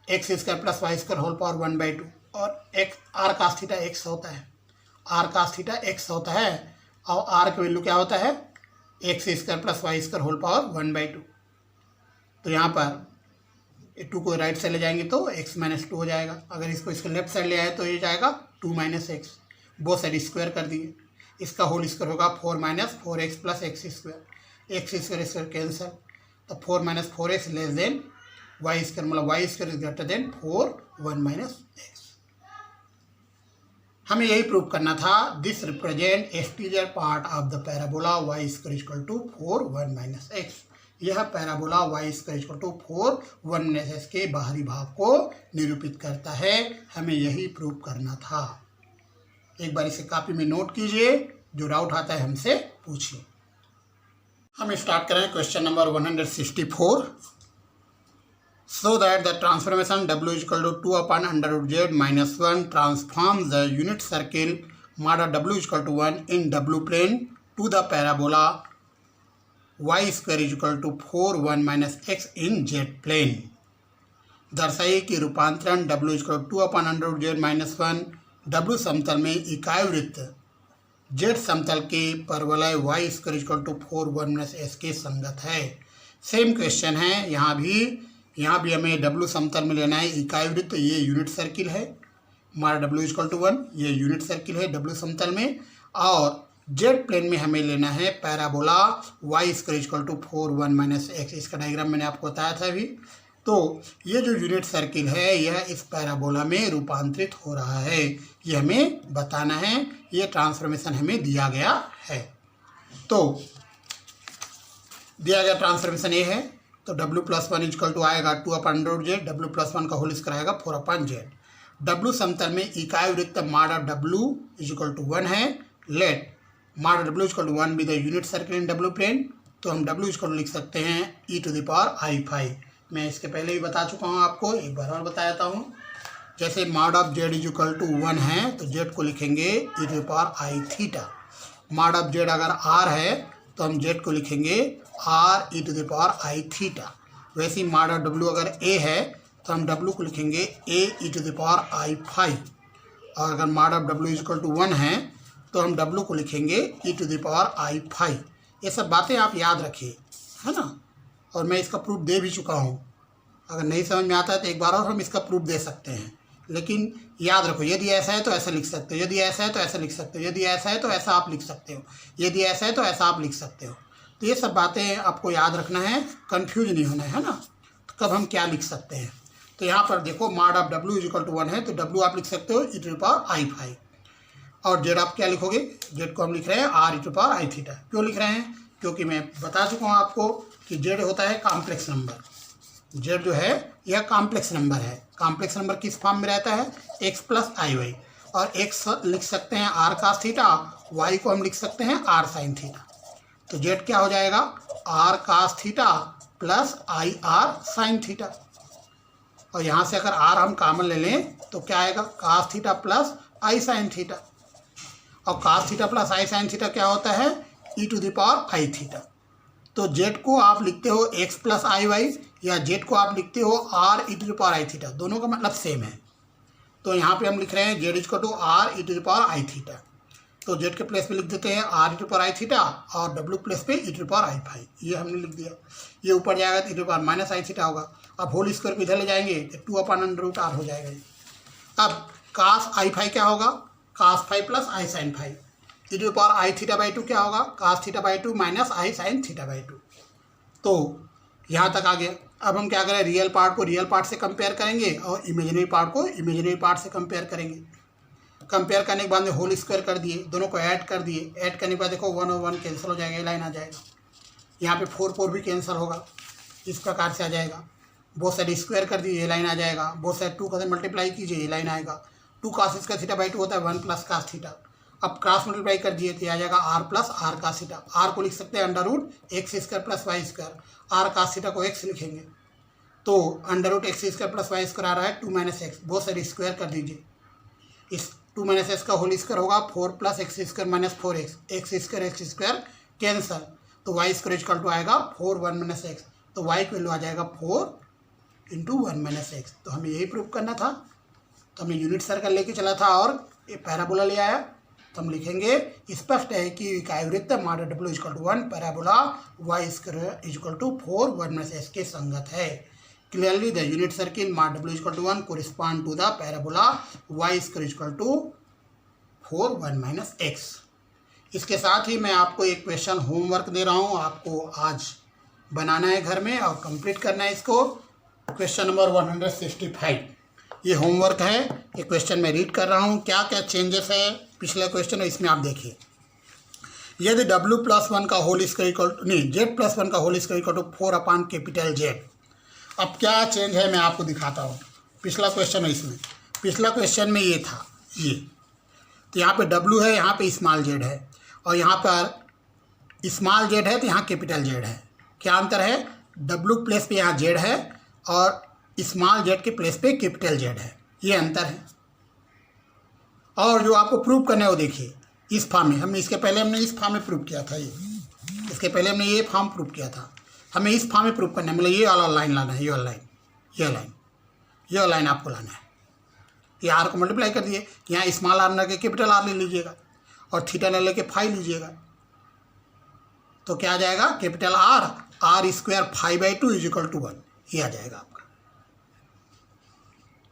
x square plus Y square whole power 1 by 2, और x r cos theta x होता है, आर cos थीटा एक्स होता है, और आर का वैल्यू क्या होता है x square plus Y square whole power 1 by 2। तो यहाँ पर 2 को राइट साइड ले जाएंगे तो x माइनस 2 हो जाएगा, अगर इसको इसके लेफ्ट साइड ले आए तो ये जाएगा 2 minus X, both side square कर दिए, इसका होल स्क्वायर होगा 4 minus 4x plus X square, X square square cancel, तो 4 minus 4x less than Y square, मतलब Y square is greater than 4 1 minus X. हमें यही प्रूव करना था, this represent exterior part of the parabola Y square equal to 4 1 minus X. यह parabola Y square equal to 4 1 minus x के बाहरी भाग को निरूपित करता है। हमें यही प्रूव करना था। एक बार इसे कॉपी में नोट कीजिए, जो डाउट आता है हमसे पूछिए। हम स्टार्ट करें question number 164। So that the transformation w is equal to 2 upon under root z minus 1 transforms the unit circle mod w is equal to 1 in w plane to the parabola y square is equal to 4 1 minus x in z plane। दर्शाइए कि रूपांतरण w is equal to 2 upon under root z minus 1 w समतल में इकाई वृत्त z समतल के परवलय y square is equal to 4 1 minus x के संगत है। सेम क्वेश्चन है, यहाँ भी हमें w समतल में लेना है इकाई वृत्त, ये यूनिट सर्किल है, हमारा w इक्वल टू 1, ये यूनिट सर्किल है w समतल में, और z प्लेन में हमें लेना है parabola y square equal to 4 1 minus x. इसका डायग्राम मैंने आपको बताया था अभी, तो ये जो यूनिट सर्किल है यह इस पैराबोला में रूपांतरित हो रहा है, ये हमें बताना है। ये ट्रांसफॉर्मेशन हमें दिया गया है। तो दिया गया ट्रांसफॉर्मेशन ये है, तो W+1 इक्वल टू आएगा 2/√z, W+1 का होल स्क्वायर आएगा 4/z। W समतल में इकाई वृत्त माडा W इक्वल टू 1 है। Let mod W equal to 1 be the unit circle in W plane, तो हम W इक्वल टू लिख सकते हैं e⁵ मैं इसके पहले ही बता चुका हूँ आपको, एक बार और बता देता हूँ। जैसे माड ऑफ z इक्वल टू 1 है तो z को लिखेंगे e⁵ माड ऑफ z अगर r है तो हम z को लिखेंगे r e⁵ वैसे ही माड ऑफ w अगर a है तो हम w को लिखेंगे a⁵ और अगर माड ऑफ w इक्वल टू 1 है तो हम w को लिखेंगे e⁵ ये सब बातें आप याद रखिए, है ना। और मैं इसका प्रूफ दे भी चुका हूँ, अगर नहीं समझ में आता है तो एक बार और हम इसका प्रूफ दे सकते हैं। लेकिन याद रखो, यदि ऐसा है तो ऐसा लिख सकते हो, यदि ऐसा है तो ऐसा लिख सकते हो, यदि ऐसा है तो ऐसा आप लिख सकते हो, यदि ऐसा है तो ऐसा आप लिख सकते हो। तो ये सब बातें आपको याद रखना है, कंफ्यूज नहीं होना है ना। तो कब हम क्या लिख सकते हैं, तो यहाँ पर देखो माड ऑफ W इक्वल टू 1 है तो W आप लिख सकते हो e⁵ और z आप क्या लिखोगे, z को हम लिख रहे हैं r e⁵ क्यों लिख रहे हैं, क्योंकि मैं बता चुका हूँ आपको कि z होता है कॉम्प्लेक्स नंबर। z जो है यह कॉम्प्लेक्स नंबर है। कॉम्प्लेक्स नंबर किस फॉर्म में रहता है, x + iy, और x लिख सकते हैं r cos थीटा, y को हम लिख सकते हैं r sin थीटा। तो z क्या हो जाएगा, r cos theta plus i r sin theta, और यहाँ से अगर r हम कॉमन ले लें तो क्या आएगा, cos theta plus i sin theta, और cos theta plus i sin theta क्या होता है, e⁵ तो z को आप लिखते हो x + iy या z को आप लिखते हो r e⁵ दोनों का मतलब सेम है। तो यहाँ पे हम लिख रहे हैं z equal to r e⁵ तो z के प्लेस पे लिख देते हैं r e⁵ और w प्लेस पे e⁵ ये हमने लिख दिया। ये ऊपर जाएगा तो e⁻⁻ होगा। अब होल स्क्वायर को इधर ले जाएंगे तो 2/√r हो जाएगा। अब cos i⁵ क्या होगा, cos ∅ plus i sin ∅, e⁵ क्या होगा, cos θ/2 माइनस i sin θ/2। तो यहाँ तक आ गया। अब हम क्या करें, रियल पार्ट को रियल पार्ट से कंपेयर करेंगे और इमेजिनरी पार्ट को इमेजिनरी पार्ट से कंपेयर करेंगे। कंपेयर करने के बाद में होल स्क्वायर कर दिए, दोनों को ऐड कर दिए, ऐड करने के बाद देखो 1 और 1 कैंसिल हो जाएगा, ये लाइन आ जाएगा। यहाँ पे 4 भी कैंसिल होगा, इस प्रकार से आ जाएगा। बहुत साइड स्क्वायर कर दिए, ये लाइन आ जाएगा। बहुत साइड 2 का मल्टीप्लाई कीजिए, ये लाइन आएगा। 2 cos इसका θ/2 होता है 1 + cos थीटा। अब क्रॉस मल्टीप्लाई कर दिए तो आ जाएगा r + r cos theta. r को लिख सकते हैं √x² + y², r cos theta को x लिखेंगे तो √x² + y² आ रहा है 2 - x, बहुत सारे स्क्वायर कर दीजिए। इस 2 - x का होल स्क्वायर होगा 4 + x² - 4x, x² कैंसल, तो y² इक्वल टू आएगा 4 1 - x, तो y की वैल्यू आ जाएगा 4 × 1 - x। तो हमें यही प्रूव करना था, तो हमने यूनिट सर्कल लेके चला था और ये पैराबोला ले आया। तो हम लिखेंगे स्पष्ट है कि इकाई वृत्त mod W equal to 1 parabola y² equal to 4 1 - x के संगत है। Clearly the unit circle mod W equal to 1 correspond to the parabola y² equal to 4 1 - x। इसके साथ ही मैं आपको एक क्वेश्चन होमवर्क दे रहा हूँ, आपको आज बनाना है घर में और कंप्लीट करना है इसको। क्वेश्चन नंबर 165 ये होमवर्क है। ये क्वेश्चन मैं रीड कर रहा हूँ, क्या क्या चेंजेस है पिछले क्वेश्चन में इसमें आप देखिए। यदि W+1 का होल स्क्वायर इक्वल टू नहीं Z+1 का whole square equal to 4/Z। अब क्या चेंज है मैं आपको दिखाता हूँ। पिछला क्वेश्चन है, इसमें पिछला क्वेश्चन में ये था, ये तो यहाँ पे W है, यहाँ पे स्मॉल z है, और यहाँ पर स्मॉल z है तो यहाँ कैपिटल Z है। क्या अंतर है, W प्लेस पे यहाँ Z है और स्मॉल z के प्लेस पे कैपिटल Z है, ये अंतर है। और जो आपको प्रूव करना है वो देखिए इस फॉर्म में, हमने इसके पहले हमने इस फॉर्म में प्रूव किया था, ये इसके पहले हमने ये फॉर्म प्रूव किया था। हमें इस फॉर्म में प्रूव करना है, मतलब ये वाला लाइन लाना है, ये वाला लाइन, ये लाइन, ये लाइन आपको लाना है। ये r को मल्टीप्लाई कर दिए, यहाँ स्मॉल r न के कैपिटल R ले लीजिएगा और थीटा न लेके फाई लीजिएगा, तो क्या आ जाएगा, capital R r² φ/2 equal to 1, ये आ जाएगा आपका।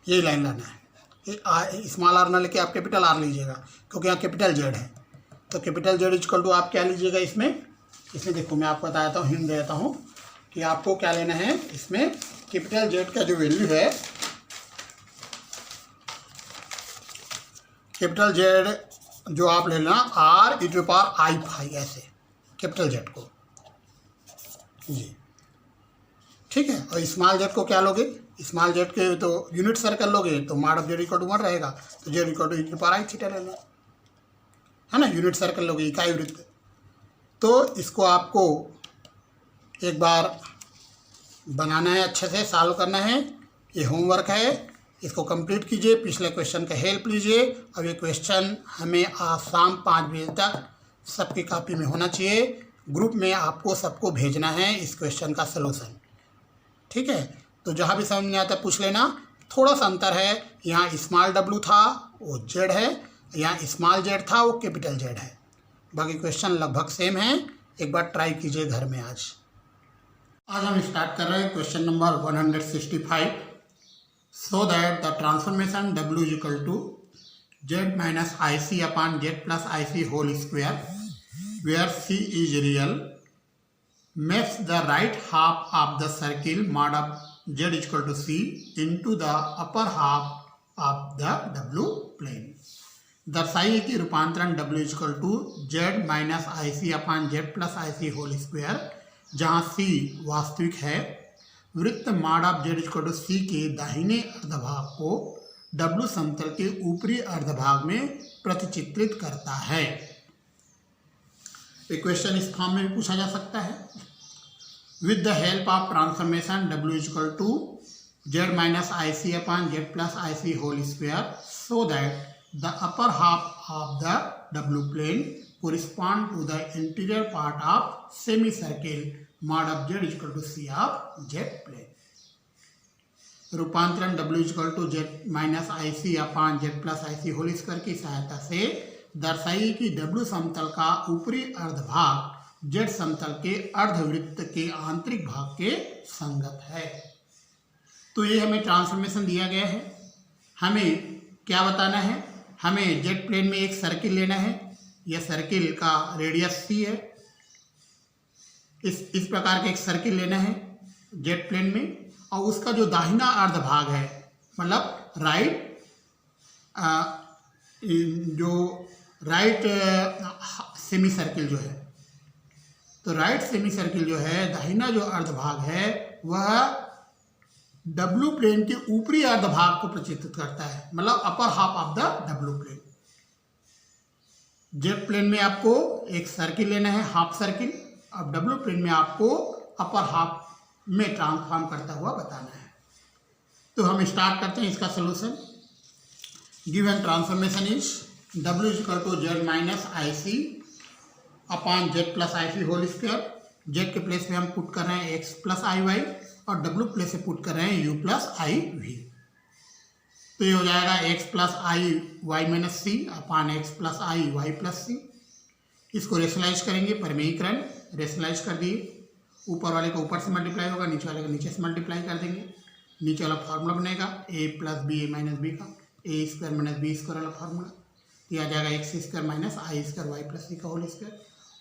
यही लाइन लाना है, ये स्मॉल r ना लेके आप कैपिटल R लीजिएगा क्योंकि यहाँ कैपिटल Z है। तो कैपिटल Z इक्वल टू आप क्या लीजिएगा इसमें देखो मैं आपको बताता हूँ, हिंट देता हूँ कि आपको क्या लेना है इसमें कैपिटल जेड का जो वैल्यू है, कैपिटल जेड जो आप ले लेना r e⁻⁵ ऐसे कैपिटल जेड को जी, ठीक है। और स्मॉल जेड को क्या लोगे, स्मॉल जेड के तो यूनिट सर्कल लोगे तो mod of z equal to 1 रहेगा, तो जेड इक्वल टू e⁻⁵ लेना है ना, यूनिट सर्कल लोगे, इकाई वृत्त। तो इसको आपको एक बार बनाना है, अच्छे से सॉल्व करना है, ये होमवर्क है, इसको कंप्लीट कीजिए, पिछले क्वेश्चन का हेल्प लीजिए। अब ये क्वेश्चन हमें आज शाम 5 बजे तक सबकी कॉपी में होना चाहिए, ग्रुप में आपको सबको भेजना है इस क्वेश्चन का सलूशन, ठीक है। तो जहाँ भी समझ नहीं आता पूछ लेना, थोड़ा सा अंतर है, यहाँ स्मॉल w था वो जेड है, यहाँ स्मॉल जेड था वो कैपिटल जेड है, बाकी क्वेश्चन लगभग सेम है, एक बार ट्राई कीजिए घर में। आज हम स्टार्ट कर रहे हैं question number 165। So that the transformation w is equal to z minus IC upon z plus IC whole square where c is real makes the right half of the circle mod of z is equal to c into the upper half of the w plane। दर्शाइए कि रूपांतरण w is equal to z minus IC upon z plus IC whole square, जहाँ c वास्तविक है, वृत्त mod of z is equal to c के दाहिने अर्धभाग को w समतल के ऊपरी अर्धभाग में प्रतिचित्रित करता है। क्वेश्चन इस फॉर्म में भी पूछा जा सकता है, with the help of transformation w is equal to z minus IC upon z plus IC whole square so that the upper half of the w plane correspond to the interior part of semicircle mod of z is equal to c of z plane। रूपांतरण w is equal to z minus IC upon z plus IC whole square की सहायता से दर्शाइए कि w समतल का ऊपरी अर्धभाग z समतल के अर्धवृत्त के आंतरिक भाग के संगत है। तो ये हमें ट्रांसफॉर्मेशन दिया गया है, हमें क्या बताना है, हमें z प्लेन में एक सर्किल लेना है, यह सर्किल का रेडियस c है, इस प्रकार का एक सर्किल लेना है z प्लेन में, और उसका जो दाहिना अर्धभाग है मतलब राइट सेमी सर्किल जो है, तो राइट सेमी सर्किल जो है दाहिना जो अर्धभाग है वह w प्लेन के ऊपरी अर्धभाग को प्रतिचित्रित करता है, मतलब upper half of the w plane. Z plane में आपको एक सर्किल लेना है, हाफ सर्किल, अब w प्लेन में आपको अपर हाफ में ट्रांसफॉर्म करता हुआ बताना है। तो हम स्टार्ट करते हैं इसका solution. Given transformation is w is equal to z minus IC upon z plus IC whole square. z के प्लेस में हम पुट कर रहे हैं x प्लस IY और w प्लेस से पुट कर रहे हैं u प्लस IV। तो ये हो जाएगा x plus IY minus c upon x plus IY plus c। इसको रेशनलाइज करेंगे, परिमेयीकरण रेशनलाइज कर दिए, ऊपर वाले को ऊपर से मल्टीप्लाई होगा, नीचे वाले को नीचे से मल्टीप्लाई कर देंगे, नीचे वाला फार्मूला बनेगा a plus b a minus B का, a square minus b square वाला फार्मूला, तो आ जाएगा x square minus i square y plus c का होल स्क्वायर,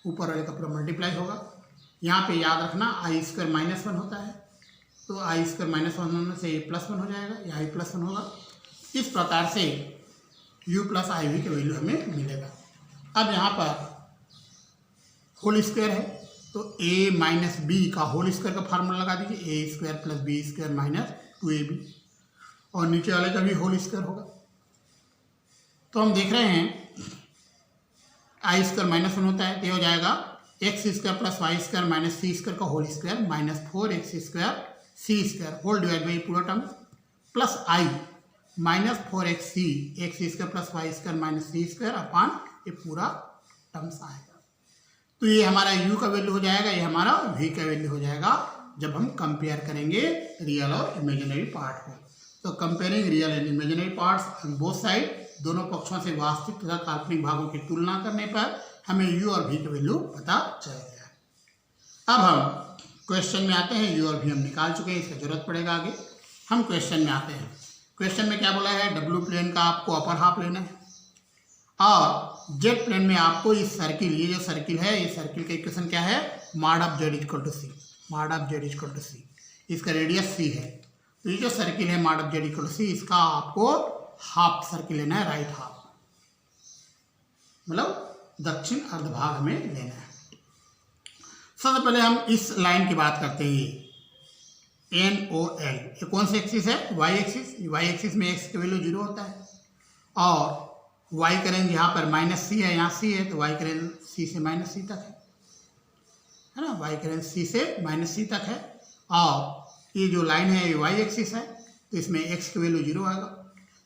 ऊपर वाले का पूरा मल्टीप्लाई होगा। यहाँ पे याद रखना आई स्क्वायर माइनस 1 होता है, तो आई स्क्वायर माइनस 1 होने से ए प्लस 1 हो जाएगा, या आई प्लस 1 होगा। इस प्रकार से u प्लस आई वी की वैल्यू हमें मिलेगा। अब यहाँ पर होल स्क्वायर है तो a माइनस बी का होल स्क्वायर का फार्मूला लगा दीजिए, A square plus B square minus 2ab, और नीचे वाले का भी होल स्क्वायर होगा। तो हम देख रहे हैं आई स्क्वायर माइनस 1 होता है, तो ये हो जाएगा x square plus Y square minus c square का whole square minus 4x square c square whole divide by पूरा term plus i minus 4x c x square plus Y square minus c square upon ये पूरा टर्म्स आएगा। तो ये हमारा u का वैल्यू हो जाएगा, ये हमारा v का वैल्यू हो जाएगा जब हम कंपेयर करेंगे रियल और इमेजिनरी पार्ट को। तो comparing real and imaginary parts on both side, दोनों पक्षों से वास्तविक तथा काल्पनिक भागों की तुलना करने पर हमें u और v का वैल्यू पता चल गया। अब हम क्वेश्चन में आते हैं, u और v हम निकाल चुके हैं, इसका जरूरत पड़ेगा आगे। हम क्वेश्चन में आते हैं। क्वेश्चन में क्या बोला है, w प्लेन का आपको अपर हाफ लेना है और z प्लेन में आपको इस सर्किल, ये जो सर्किल है, ये सर्किल का इक्वेशन क्या है, mod of z equal to c, mod of z equal to c. इसका रेडियस सी है, तो ये जो सर्किल है mod of z equal to c, इसका आपको हाफ सर्किल लेना है, राइट हाफ, मतलब दक्षिण अर्धभाग में लेना है। सबसे पहले हम इस लाइन की बात करते हैं, NOL, ये कौन सी एक्सिस है? Y axis. वाई एक्सिस में एक्स की वैल्यू 0 होता है और वाई का रेंज यहाँ पर -c है, यहाँ c है, तो वाई का रेंज c से -c तक है ना, वाई का रेंज c से -c तक है। और ये जो लाइन है ये वाई एक्सिस है, तो इसमें x की वैल्यू 0 आएगा।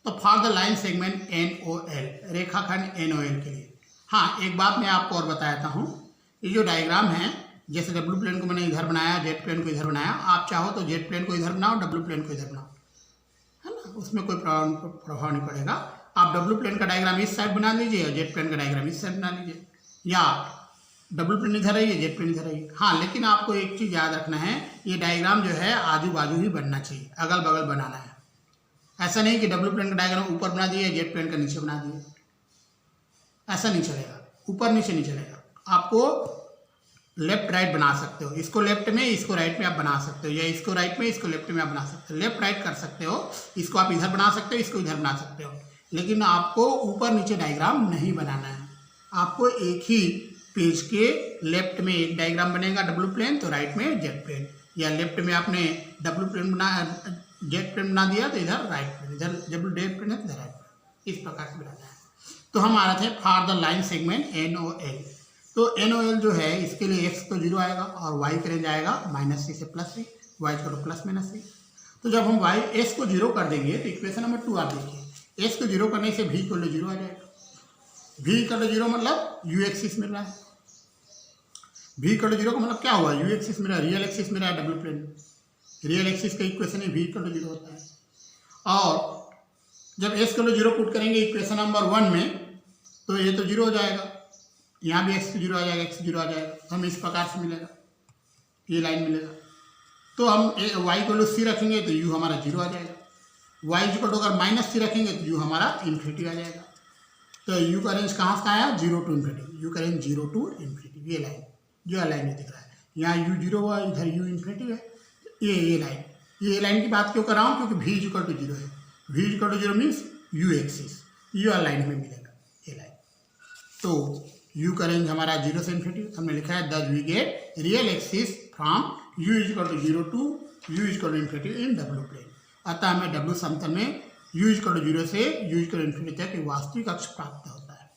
तो for the line segment NOL, रेखाखंड NOL के लिए, हाँ एक बात मैं आपको और बताता हूँ, ये जो डायग्राम है, जैसे डब्ल्यू प्लेन को मैंने इधर बनाया, जेड प्लेन को इधर बनाया, आप चाहो तो जेड प्लेन को इधर बनाओ, डब्ल्यू प्लेन को इधर बनाओ, है ना, उसमें कोई प्रभाव नहीं पड़ेगा। आप डब्ल्यू प्लेन का डायग्राम इस साइड बना लीजिए और जेड प्लेन का डायग्राम इस साइड बना लीजिए, या डब्ल्यू प्लेन इधर रहिए, जेड प्लेन इधर रहिए। हाँ, लेकिन आपको एक चीज़ याद रखना है, ये डायग्राम जो है आजू बाजू ही बनना चाहिए, अगल बगल बनाना है। ऐसा नहीं कि डब्ल्यू प्लेन का डायग्राम ऊपर बना दिए, जेड प्लेन का नीचे बना दिए, ऐसा नहीं चलेगा, ऊपर नीचे नहीं चलेगा। आपको लेफ्ट राइट बना सकते हो, इसको लेफ्ट में इसको राइट में आप बना सकते हो, या इसको राइट में इसको लेफ्ट में आप बना सकते हो, लेफ्ट राइट कर सकते हो, इसको आप इधर बना सकते हो, इसको इधर बना सकते हो, लेकिन आपको ऊपर नीचे डायग्राम नहीं बनाना है। आपको एक ही पेज के लेफ्ट में एक डायग्राम बनेगा डब्ल्यू प्लेन, तो राइट में जेड प्लेन, या लेफ्ट में आपने डब्ल्यू प्लेन बना जेड प्लेन बना दिया तो इधर राइट प्लेन, इधर डब्ल्यू जेड प्लेन है तो इधर राइट प्लेन, इस प्रकार से बनाना है। तो हम आ रहे थे for the line segment NOL, तो NOL जो है इसके लिए x तो 0 आएगा और y का रेंज आएगा -c से +c, y को +-c। तो जब हम s को 0 कर देंगे तो इक्वेशन नंबर 2 आप देखिए, s को 0 करने से v को 0 आ जाएगा। v को 0 मतलब u एक्सिस मिल रहा है, v को 0 का मतलब क्या हुआ, u एक्सिस मिल रहा है, रियल एक्सिस मिल रहा है डब्ल्यू प्लेन, रियल एक्सिस का इक्वेशन है v को 0 होता है। और जब s को 0 पुट करेंगे इक्वेशन नंबर 1 में, तो ये तो 0 हो जाएगा, यहाँ भी x 0 आ जाएगा, x 0 आ जाएगा, तो हमें इस प्रकार से मिलेगा, ये लाइन मिलेगा। तो हम y को c रखेंगे तो u हमारा 0 आ जाएगा, y को अगर -c रखेंगे तो u हमारा इन्फिनिटी आ जाएगा। तो u का रेंज कहाँ से आया, 0 टू इन्फिनिटी, u का रेंज 0 टू इन्फिनिटी, ये लाइन जो लाइन में दिख रहा है, यहाँ u 0 हुआ, इधर u इन्फिनिटी है, ये लाइन की बात क्यों कर रहा हूँ, क्योंकि v इक्वल टू 0 है, v equal to 0 means u axis, ये वाला लाइन हमें मिलेगा, ये लाइन। तो u का रेंज हमारा 0 से इन्फिनिटी, हमने लिखा है thus we get real axis from u equal to 0 to u equal to infinity in डब्ल्यू प्लेन। अतः हमें डब्ल्यू समतल में u इक्वल टू 0 से u इक्वल टू इन्फिनिटी तक वास्तविक अक्ष प्राप्त होता है।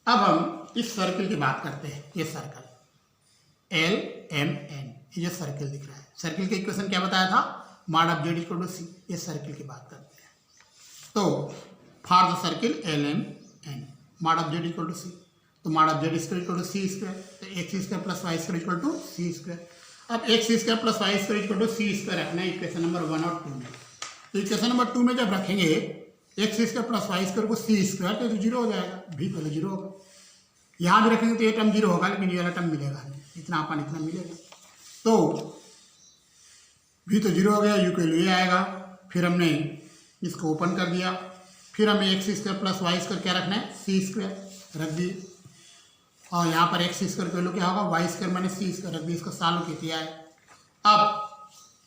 अब हम इस सर्किल की बात करते हैं, ये सर्कल LMN, ये जो सर्किल दिख रहा है, सर्किल के इक्वेशन क्या बताया था, mod of z equal to c, ये सर्किल की बात करते हैं। तो for the circle LMN, mod of z equal to c, तो mod of z square equal to c square, तो x square plus Y square equal to c square. अब x square plus Y square equal to c square रखना है इक्वेशन नंबर 1 और 2 में। तो इक्वेशन नंबर 2 में जब रखेंगे x square plus Y square को सी स्क्वायर, तो 0 हो जाएगा, भी पहले 0 होगा, यहाँ भी रखेंगे तो ये टर्म 0 होगा, लेकिन ये वाला टर्म मिलेगा नहीं, इतना अपन इतना मिलेगा, तो भी तो 0 हो गया, यू के लिए आएगा। फिर हमने इसको ओपन कर दिया, फिर हमें x square plus Y square क्या रखना है, सी स्क्वायर रख दिए, और यहाँ पर एक्स स्क्वायर की वैल्यू क्या होगा, वाई स्क्वायर मैंने सी स्क्वायर रख दिया, इसको सॉल्व किया है। अब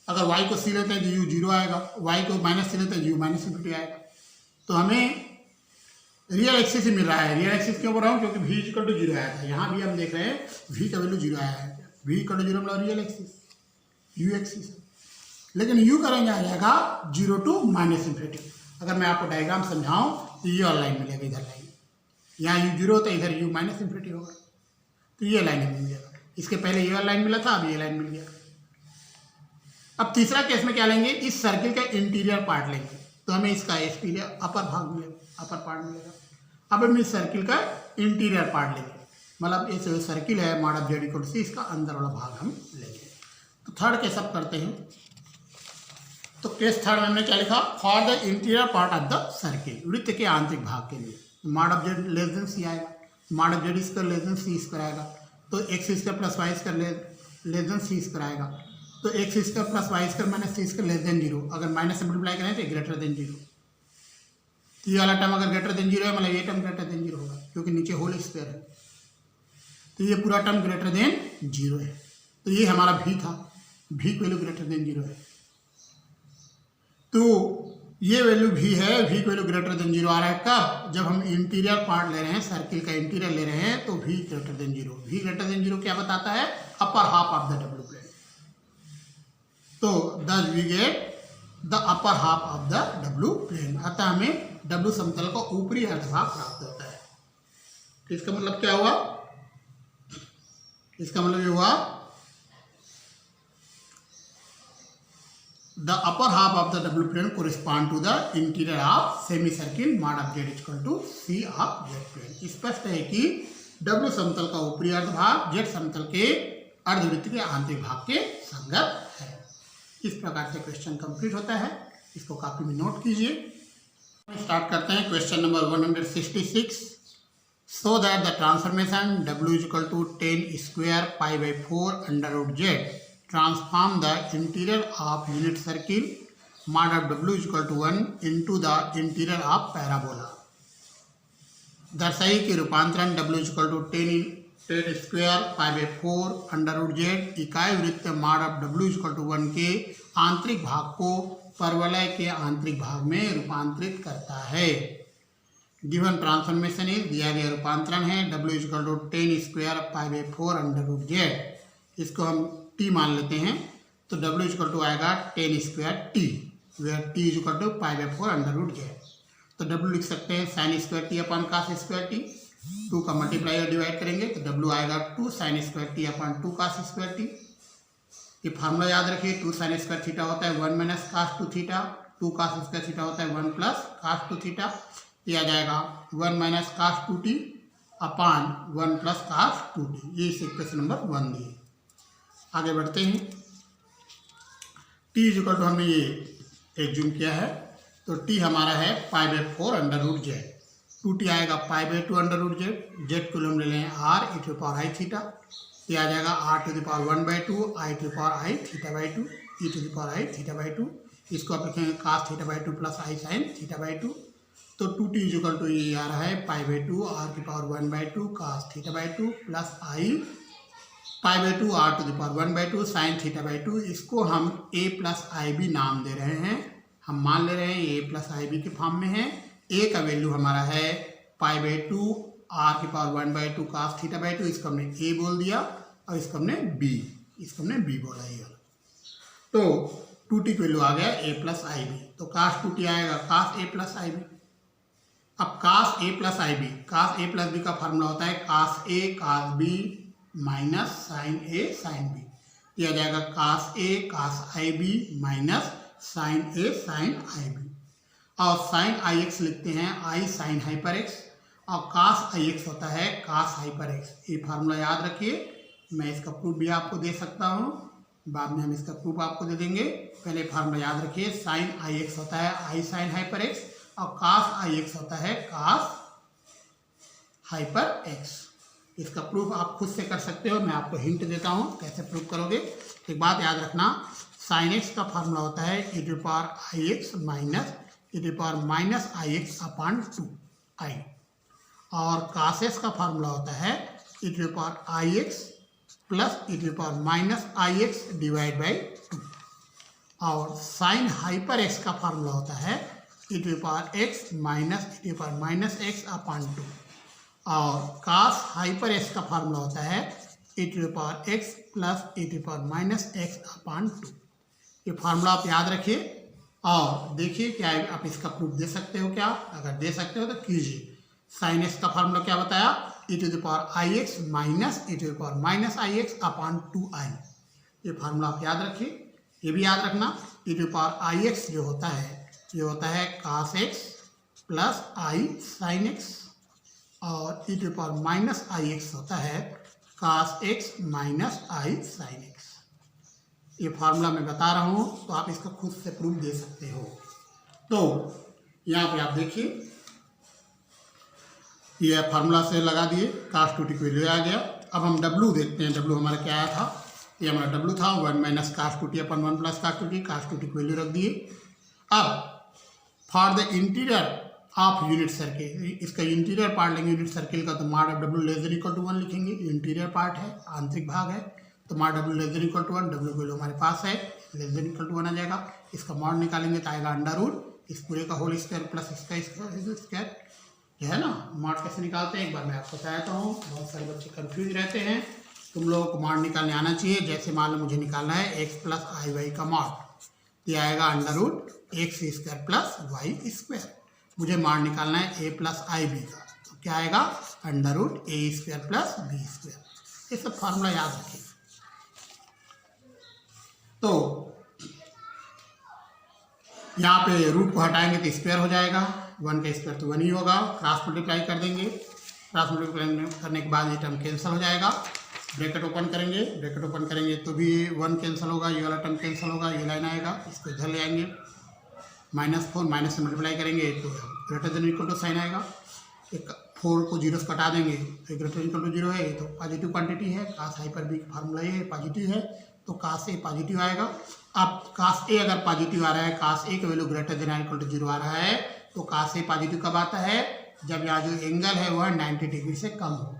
अगर y को सी लेते हैं तो u 0 आएगा, y को माइनस सी लेते हैं तो u माइनस इन्फिनिटी आएगा। तो हमें रियल एक्सिस ही मिल रहा है, रियल एक्सिस क्यों बोल रहा हूँ, क्योंकि v इक्वल टू 0 आया था, यहाँ भी हम देख रहे हैं v का वैल्यू 0 आया है, v इक्वल टू 0 मतलब रियल एक्सिस u एक्सिस है, लेकिन u का रेंज आ जाएगा 0 टू माइनस इन्फिनिटी। अगर मैं आपको डायग्राम समझाऊँ तो ये वाला लाइन मिलेगा, इधर लाइन, यहाँ u 0 होता है, इधर u माइनस इन्फिनिटी होगा, तो ये लाइन हमें मिलेगा। इसके पहले ये वाला लाइन मिला था, अब ये लाइन मिल गया। अब तीसरा केस में क्या लेंगे, इस सर्किल का इंटीरियर पार्ट लेंगे, तो हमें इसका एक्सटीरियर अपर भाग मिलेगा, अपर पार्ट मिलेगा। अब हम इस सर्किल का इंटीरियर पार्ट लेंगे, मतलब ये जो सर्किल है mod of z equal to c, इसका अंदर वाला भाग हम लेंगे। तो थर्ड केस अब करते हैं। तो केस थर्ड में हमने क्या लिखा, for the interior part of the circle, वृत्त के आंतरिक भाग के लिए mod of z less than c आएगा, mod of z square less than c square आएगा, तो x square plus Y square less than c square आएगा, तो x square plus Y square minus c square less than 0, अगर माइनस से मल्टीप्लाई करें तो ग्रेटर देन 0। तो ये वाला टर्म अगर ग्रेटर देन 0 है, मतलब ये टर्म ग्रेटर देन 0 होगा, क्योंकि नीचे होल स्क्वायर है, तो ये पूरा टर्म ग्रेटर देन 0 है। तो ये हमारा भी था। भी की वैल्यू ग्रेटर देन 0 है, तो ये वैल्यू भी है, भी की वैल्यू ग्रेटर देन 0 आ रहा है कब, जब हम इंटीरियर पार्ट ले रहे हैं, सर्किल का इंटीरियर ले रहे हैं, तो भी ग्रेटर देन 0। भी ग्रेटर देन 0 क्या बताता है, अपर हाफ ऑफ द डब्ल्यू प्लेन। तो thus we get the upper half of the डब्ल्यू प्लेन, अतः हमें डब्ल्यू समतल का ऊपरी अर्धभाग प्राप्त होता है। तो इसका मतलब क्या हुआ, इसका मतलब ये हुआ the upper half of the W plane correspond to the interior of semicircle mod of Z equal to C of Z plane। स्पष्ट है कि W समतल का ऊपरी अर्धभाग Z समतल के अर्धवृत्त के आंतरिक भाग के संगत है। इस प्रकार से क्वेश्चन कंप्लीट होता है, इसको कॉपी में नोट कीजिए। स्टार्ट करते हैं question number 166। So that the transformation W is equal to 10 square pi by 4 under root Z transform the interior of unit circle mod of W is equal to 1 into the interior of parabola। दर्शाइए कि रूपांतरण W is equal to 10 square pi by 4 under root Z इकाई वृत्त mod of W is equal to 1 के आंतरिक भाग को परवलय के आंतरिक भाग में रूपांतरित करता है। गिवन ट्रांसफॉर्मेशन इज, दिया गया रूपांतरण है W is equal to 10 square pi by 4 under root Z, इसको हम t मान लेते हैं, तो W इक्वल टू आएगा 10 square t, where t is equal to pi by 4 under root Z। तो W लिख सकते हैं sine square t upon cos square t, 2 का मल्टीप्लाई और डिवाइड करेंगे तो W आएगा 2 sine square t upon 2 cos square t। ये फार्मूला याद रखिए, 2 साइन स्क्वायर थीटा होता है 1 minus cos 2 theta, 2 cos square theta होता है 1 प्लस कास 2 थीटा, ये आ जाएगा 1 minus cos 2t upon 1 plus cos 2t। ये इस इक्वेशन नंबर 1 दी। आगे बढ़ते हैं, t इज इक्वल टू हमने ये एज्यूम किया है, तो t हमारा है pi by 4 under root Z, 2t आएगा pi by 2 under root Z, Z को हम ले लें r e to power i theta, ये आ जाएगा r to the power 1 by 2 i to power i theta by 2 e to the power i theta by 2, इसको आप लिखेंगे cos theta by 2 plus i sine theta by 2। तो 2t इज इक्वल टू ये आ रहा है पाई बाई 2 r की power 1 by 2 cos theta by 2 plus i pi by 2 r to the power 1 by 2 sine theta by 2। इसको हम a प्लस आई बी नाम दे रहे हैं, हम मान ले रहे हैं a प्लस आई बी के फॉर्म में है। a का वैल्यू हमारा है पाई बाई 2 r की power 1 by 2 cos theta by 2, इसको हमने a बोल दिया और इसको हमने b बोला। ये तो 2t की वैल्यू आ गया a प्लस आई बी, तो कास 2t आएगा cos a plus i b. अब cos a plus i b, cos a plus b का फार्मूला होता है cos a cos b minus sine a sine b, यह आ जाएगा cos a cos i b minus sine a sine i b, और साइन आई एक्स लिखते हैं आई साइन हाइपर एक्स, और कास आई एक्स होता है कास हाइपर एक्स। ये फार्मूला याद रखिए, मैं इसका प्रूफ भी आपको दे सकता हूँ, बाद में हम इसका प्रूफ आपको दे देंगे। पहले फार्मूला याद रखिए, साइन आई एक्स होता है आई साइन हाइपर एक्स, और कास आई एक्स होता है कास हाइपर एक्स। इसका प्रूफ आप खुद से कर सकते हो, मैं आपको हिंट देता हूँ कैसे प्रूफ करोगे। एक बात याद रखना, साइन एक्स का फार्मूला होता है e to power i x minus e to power minus i x upon 2i, और कास एक्स का फार्मूला होता है e to power i x plus e to power minus i x divide by 2, और साइन हाइपर एक्स का फार्मूला होता है e to power x minus e to power minus x upon 2, और कास हाइपर एक्स का फार्मूला होता है e to the power x plus e to the power minus x upon 2। ये फार्मूला आप याद रखिए और देखिए क्या आप इसका प्रूफ दे सकते हो क्या, अगर दे सकते हो तो कीजिए। साइन एक्स का फार्मूला क्या बताया, e to the power i x minus e to the power minus i x upon 2i। ये फार्मूला आप याद रखिए। ये भी याद रखना, e to the power i x जो होता है ये होता है कास एक्स प्लस आई साइन एक्स, और e to power minus i x होता है कास एक्स माइनस आई साइन एक्स। ये फार्मूला मैं बता रहा हूँ तो आप इसका खुद से प्रूफ दे सकते हो। तो यहाँ पे आप देखिए, ये फार्मूला से लगा दिए, कास 2t की वैल्यू आ गया। अब हम W देखते हैं, W हमारा क्या आया था, ये हमारा W था 1 माइनस कास 2t अपन 1 प्लस कास 2t की वैल्यू रख दिए। अब for the interior of unit circle, इसका इंटीरियर पार्ट लेंगे यूनिट सर्किल का, तो mod of W less than equal to 1 लिखेंगे। इंटीरियर पार्ट है, आंतरिक भाग है, तो मॉड डब्ल्यू लेस देन इक्वल टू 1, डब्ल्यू वैल्यू हमारे पास है, लेस देन इक्वल टू 1 आ जाएगा। इसका मॉड निकालेंगे तो आएगा अंडर रूट इस पूरे का होल स्क्वायर प्लस इसका स्क्वायर, जो है ना। मॉड कैसे निकालते हैं एक बार मैं आपको बताता हूँ, बहुत सारे बच्चे कंफ्यूज रहते हैं। तुम लोगों को मॉड निकालने आना चाहिए। जैसे मान लो मुझे निकालना है एक्स प्लस आई वाई का मॉड, तो आएगा under root x square plus Y square. मुझे मॉड निकालना है ए प्लस आई बी का, तो क्या आएगा अंडर रूट ए स्क्वायर प्लस बी स्क्वायर। ये सब फार्मूला याद रखिए। तो यहाँ पे रूट को हटाएंगे तो स्क्वायर हो जाएगा, 1 का स्क्वायर तो 1 ही होगा। क्रॉस मल्टीप्लाई कर देंगे, क्रॉस मल्टीप्लाई करने के बाद ये टर्म कैंसिल हो जाएगा। ब्रैकेट ओपन करेंगे तो भी 1 कैंसिल होगा, ये वाला टर्म कैंसिल होगा, ये लाइन आएगा, इसको इधर ले आएंगे। -4 माइनस से मल्टीप्लाई करेंगे तो greater than equal to sign आएगा। एक 4 को 0 से कटा देंगे तो ग्रेटर देन इक्वल टू 0 है, तो पॉजिटिव क्वांटिटी है। कास आई पर भी फार्मूला ये पॉजिटिव है, तो कास ए पॉजिटिव आएगा। अब कास ए अगर पॉजिटिव आ रहा है, कास ए का value greater than equal to 0 आ रहा है, तो कास ए पॉजिटिव कब आता है? जब यहाँ जो एंगल है वह 90 डिग्री से कम हो।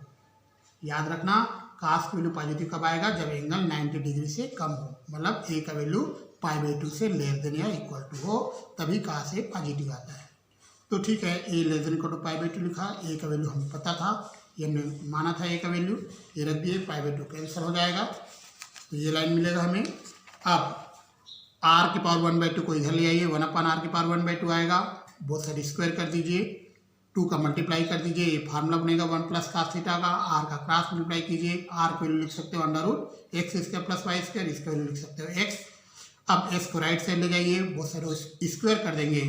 याद रखना, कास की वैल्यू पॉजिटिव कब आएगा? जब एंगल 90 डिग्री से कम हो, मतलब ए का वैल्यू π/2 से लेस देन या इक्वल टू हो, तभी कास ए पॉजिटिव आता है। तो ठीक है, ए लेस देन इक्वल टू π/2 लिखा, ए का वैल्यू हमें पता था, ये हमने माना था ए का वैल्यू, ये रख दिए, π/2 कैंसिल हो जाएगा, तो ये लाइन मिलेगा हमें। अब r की पावर 1/2 को इधर ले आइए, 1/r की पावर 1/2 आएगा, बोथ साइड स्क्वायर कर दीजिए, 2 का मल्टीप्लाई कर दीजिए, ये फार्मूला बनेगा 1 प्लस cos थीटा का। r का क्रॉस मल्टीप्लाई कीजिए, r को वैल्यू लिख सकते हो under root x square plus Y square, इसका वैल्यू लिख सकते हो x। अब s को राइट साइड ले जाइए, बोथ साइड स्क्वायर कर देंगे,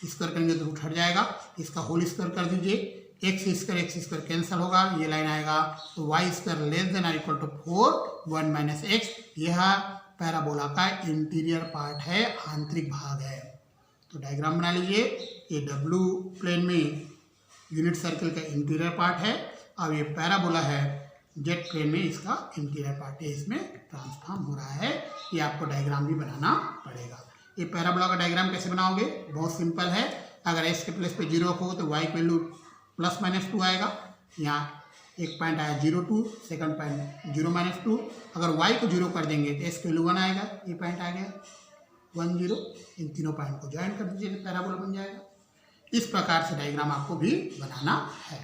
स्क्वायर करेंगे तो रूट हट जाएगा, इसका होल स्क्वायर कर दीजिए, एक्स स्क्वायर कैंसिल होगा, ये लाइन आएगा, तो वाई स्क्वायर लेस देन और इक्वल टू 4 1 माइनस एक्स। यह पैराबोला का इंटीरियर पार्ट है, आंतरिक भाग है। तो डायग्राम बना लीजिए, ये डब्ल्यू प्लेन में यूनिट सर्कल का इंटीरियर पार्ट है, और ये पैराबोला है जेट प्लेन में इसका इंटीरियर पार्ट है, इसमें ट्रांसफॉर्म हो रहा है। ये आपको डायग्राम भी बनाना पड़ेगा। ये पैराबोला का डायग्राम कैसे बनाओगे? बहुत सिंपल है। अगर एस के प्लेस पे 0 रखोगे तो वाई की वैल्यू +-2 आएगा। यहाँ एक पॉइंट आया 0 2, सेकंड पॉइंट 0-2। अगर वाई को 0 कर देंगे तो एस की वैल्यू 1 आएगा, ये पॉइंट आ गया 1 0। इन तीनों पॉइंट को ज्वाइन कर दीजिए, पैराबोला बन जाएगा। इस प्रकार से डायग्राम आपको भी बनाना है।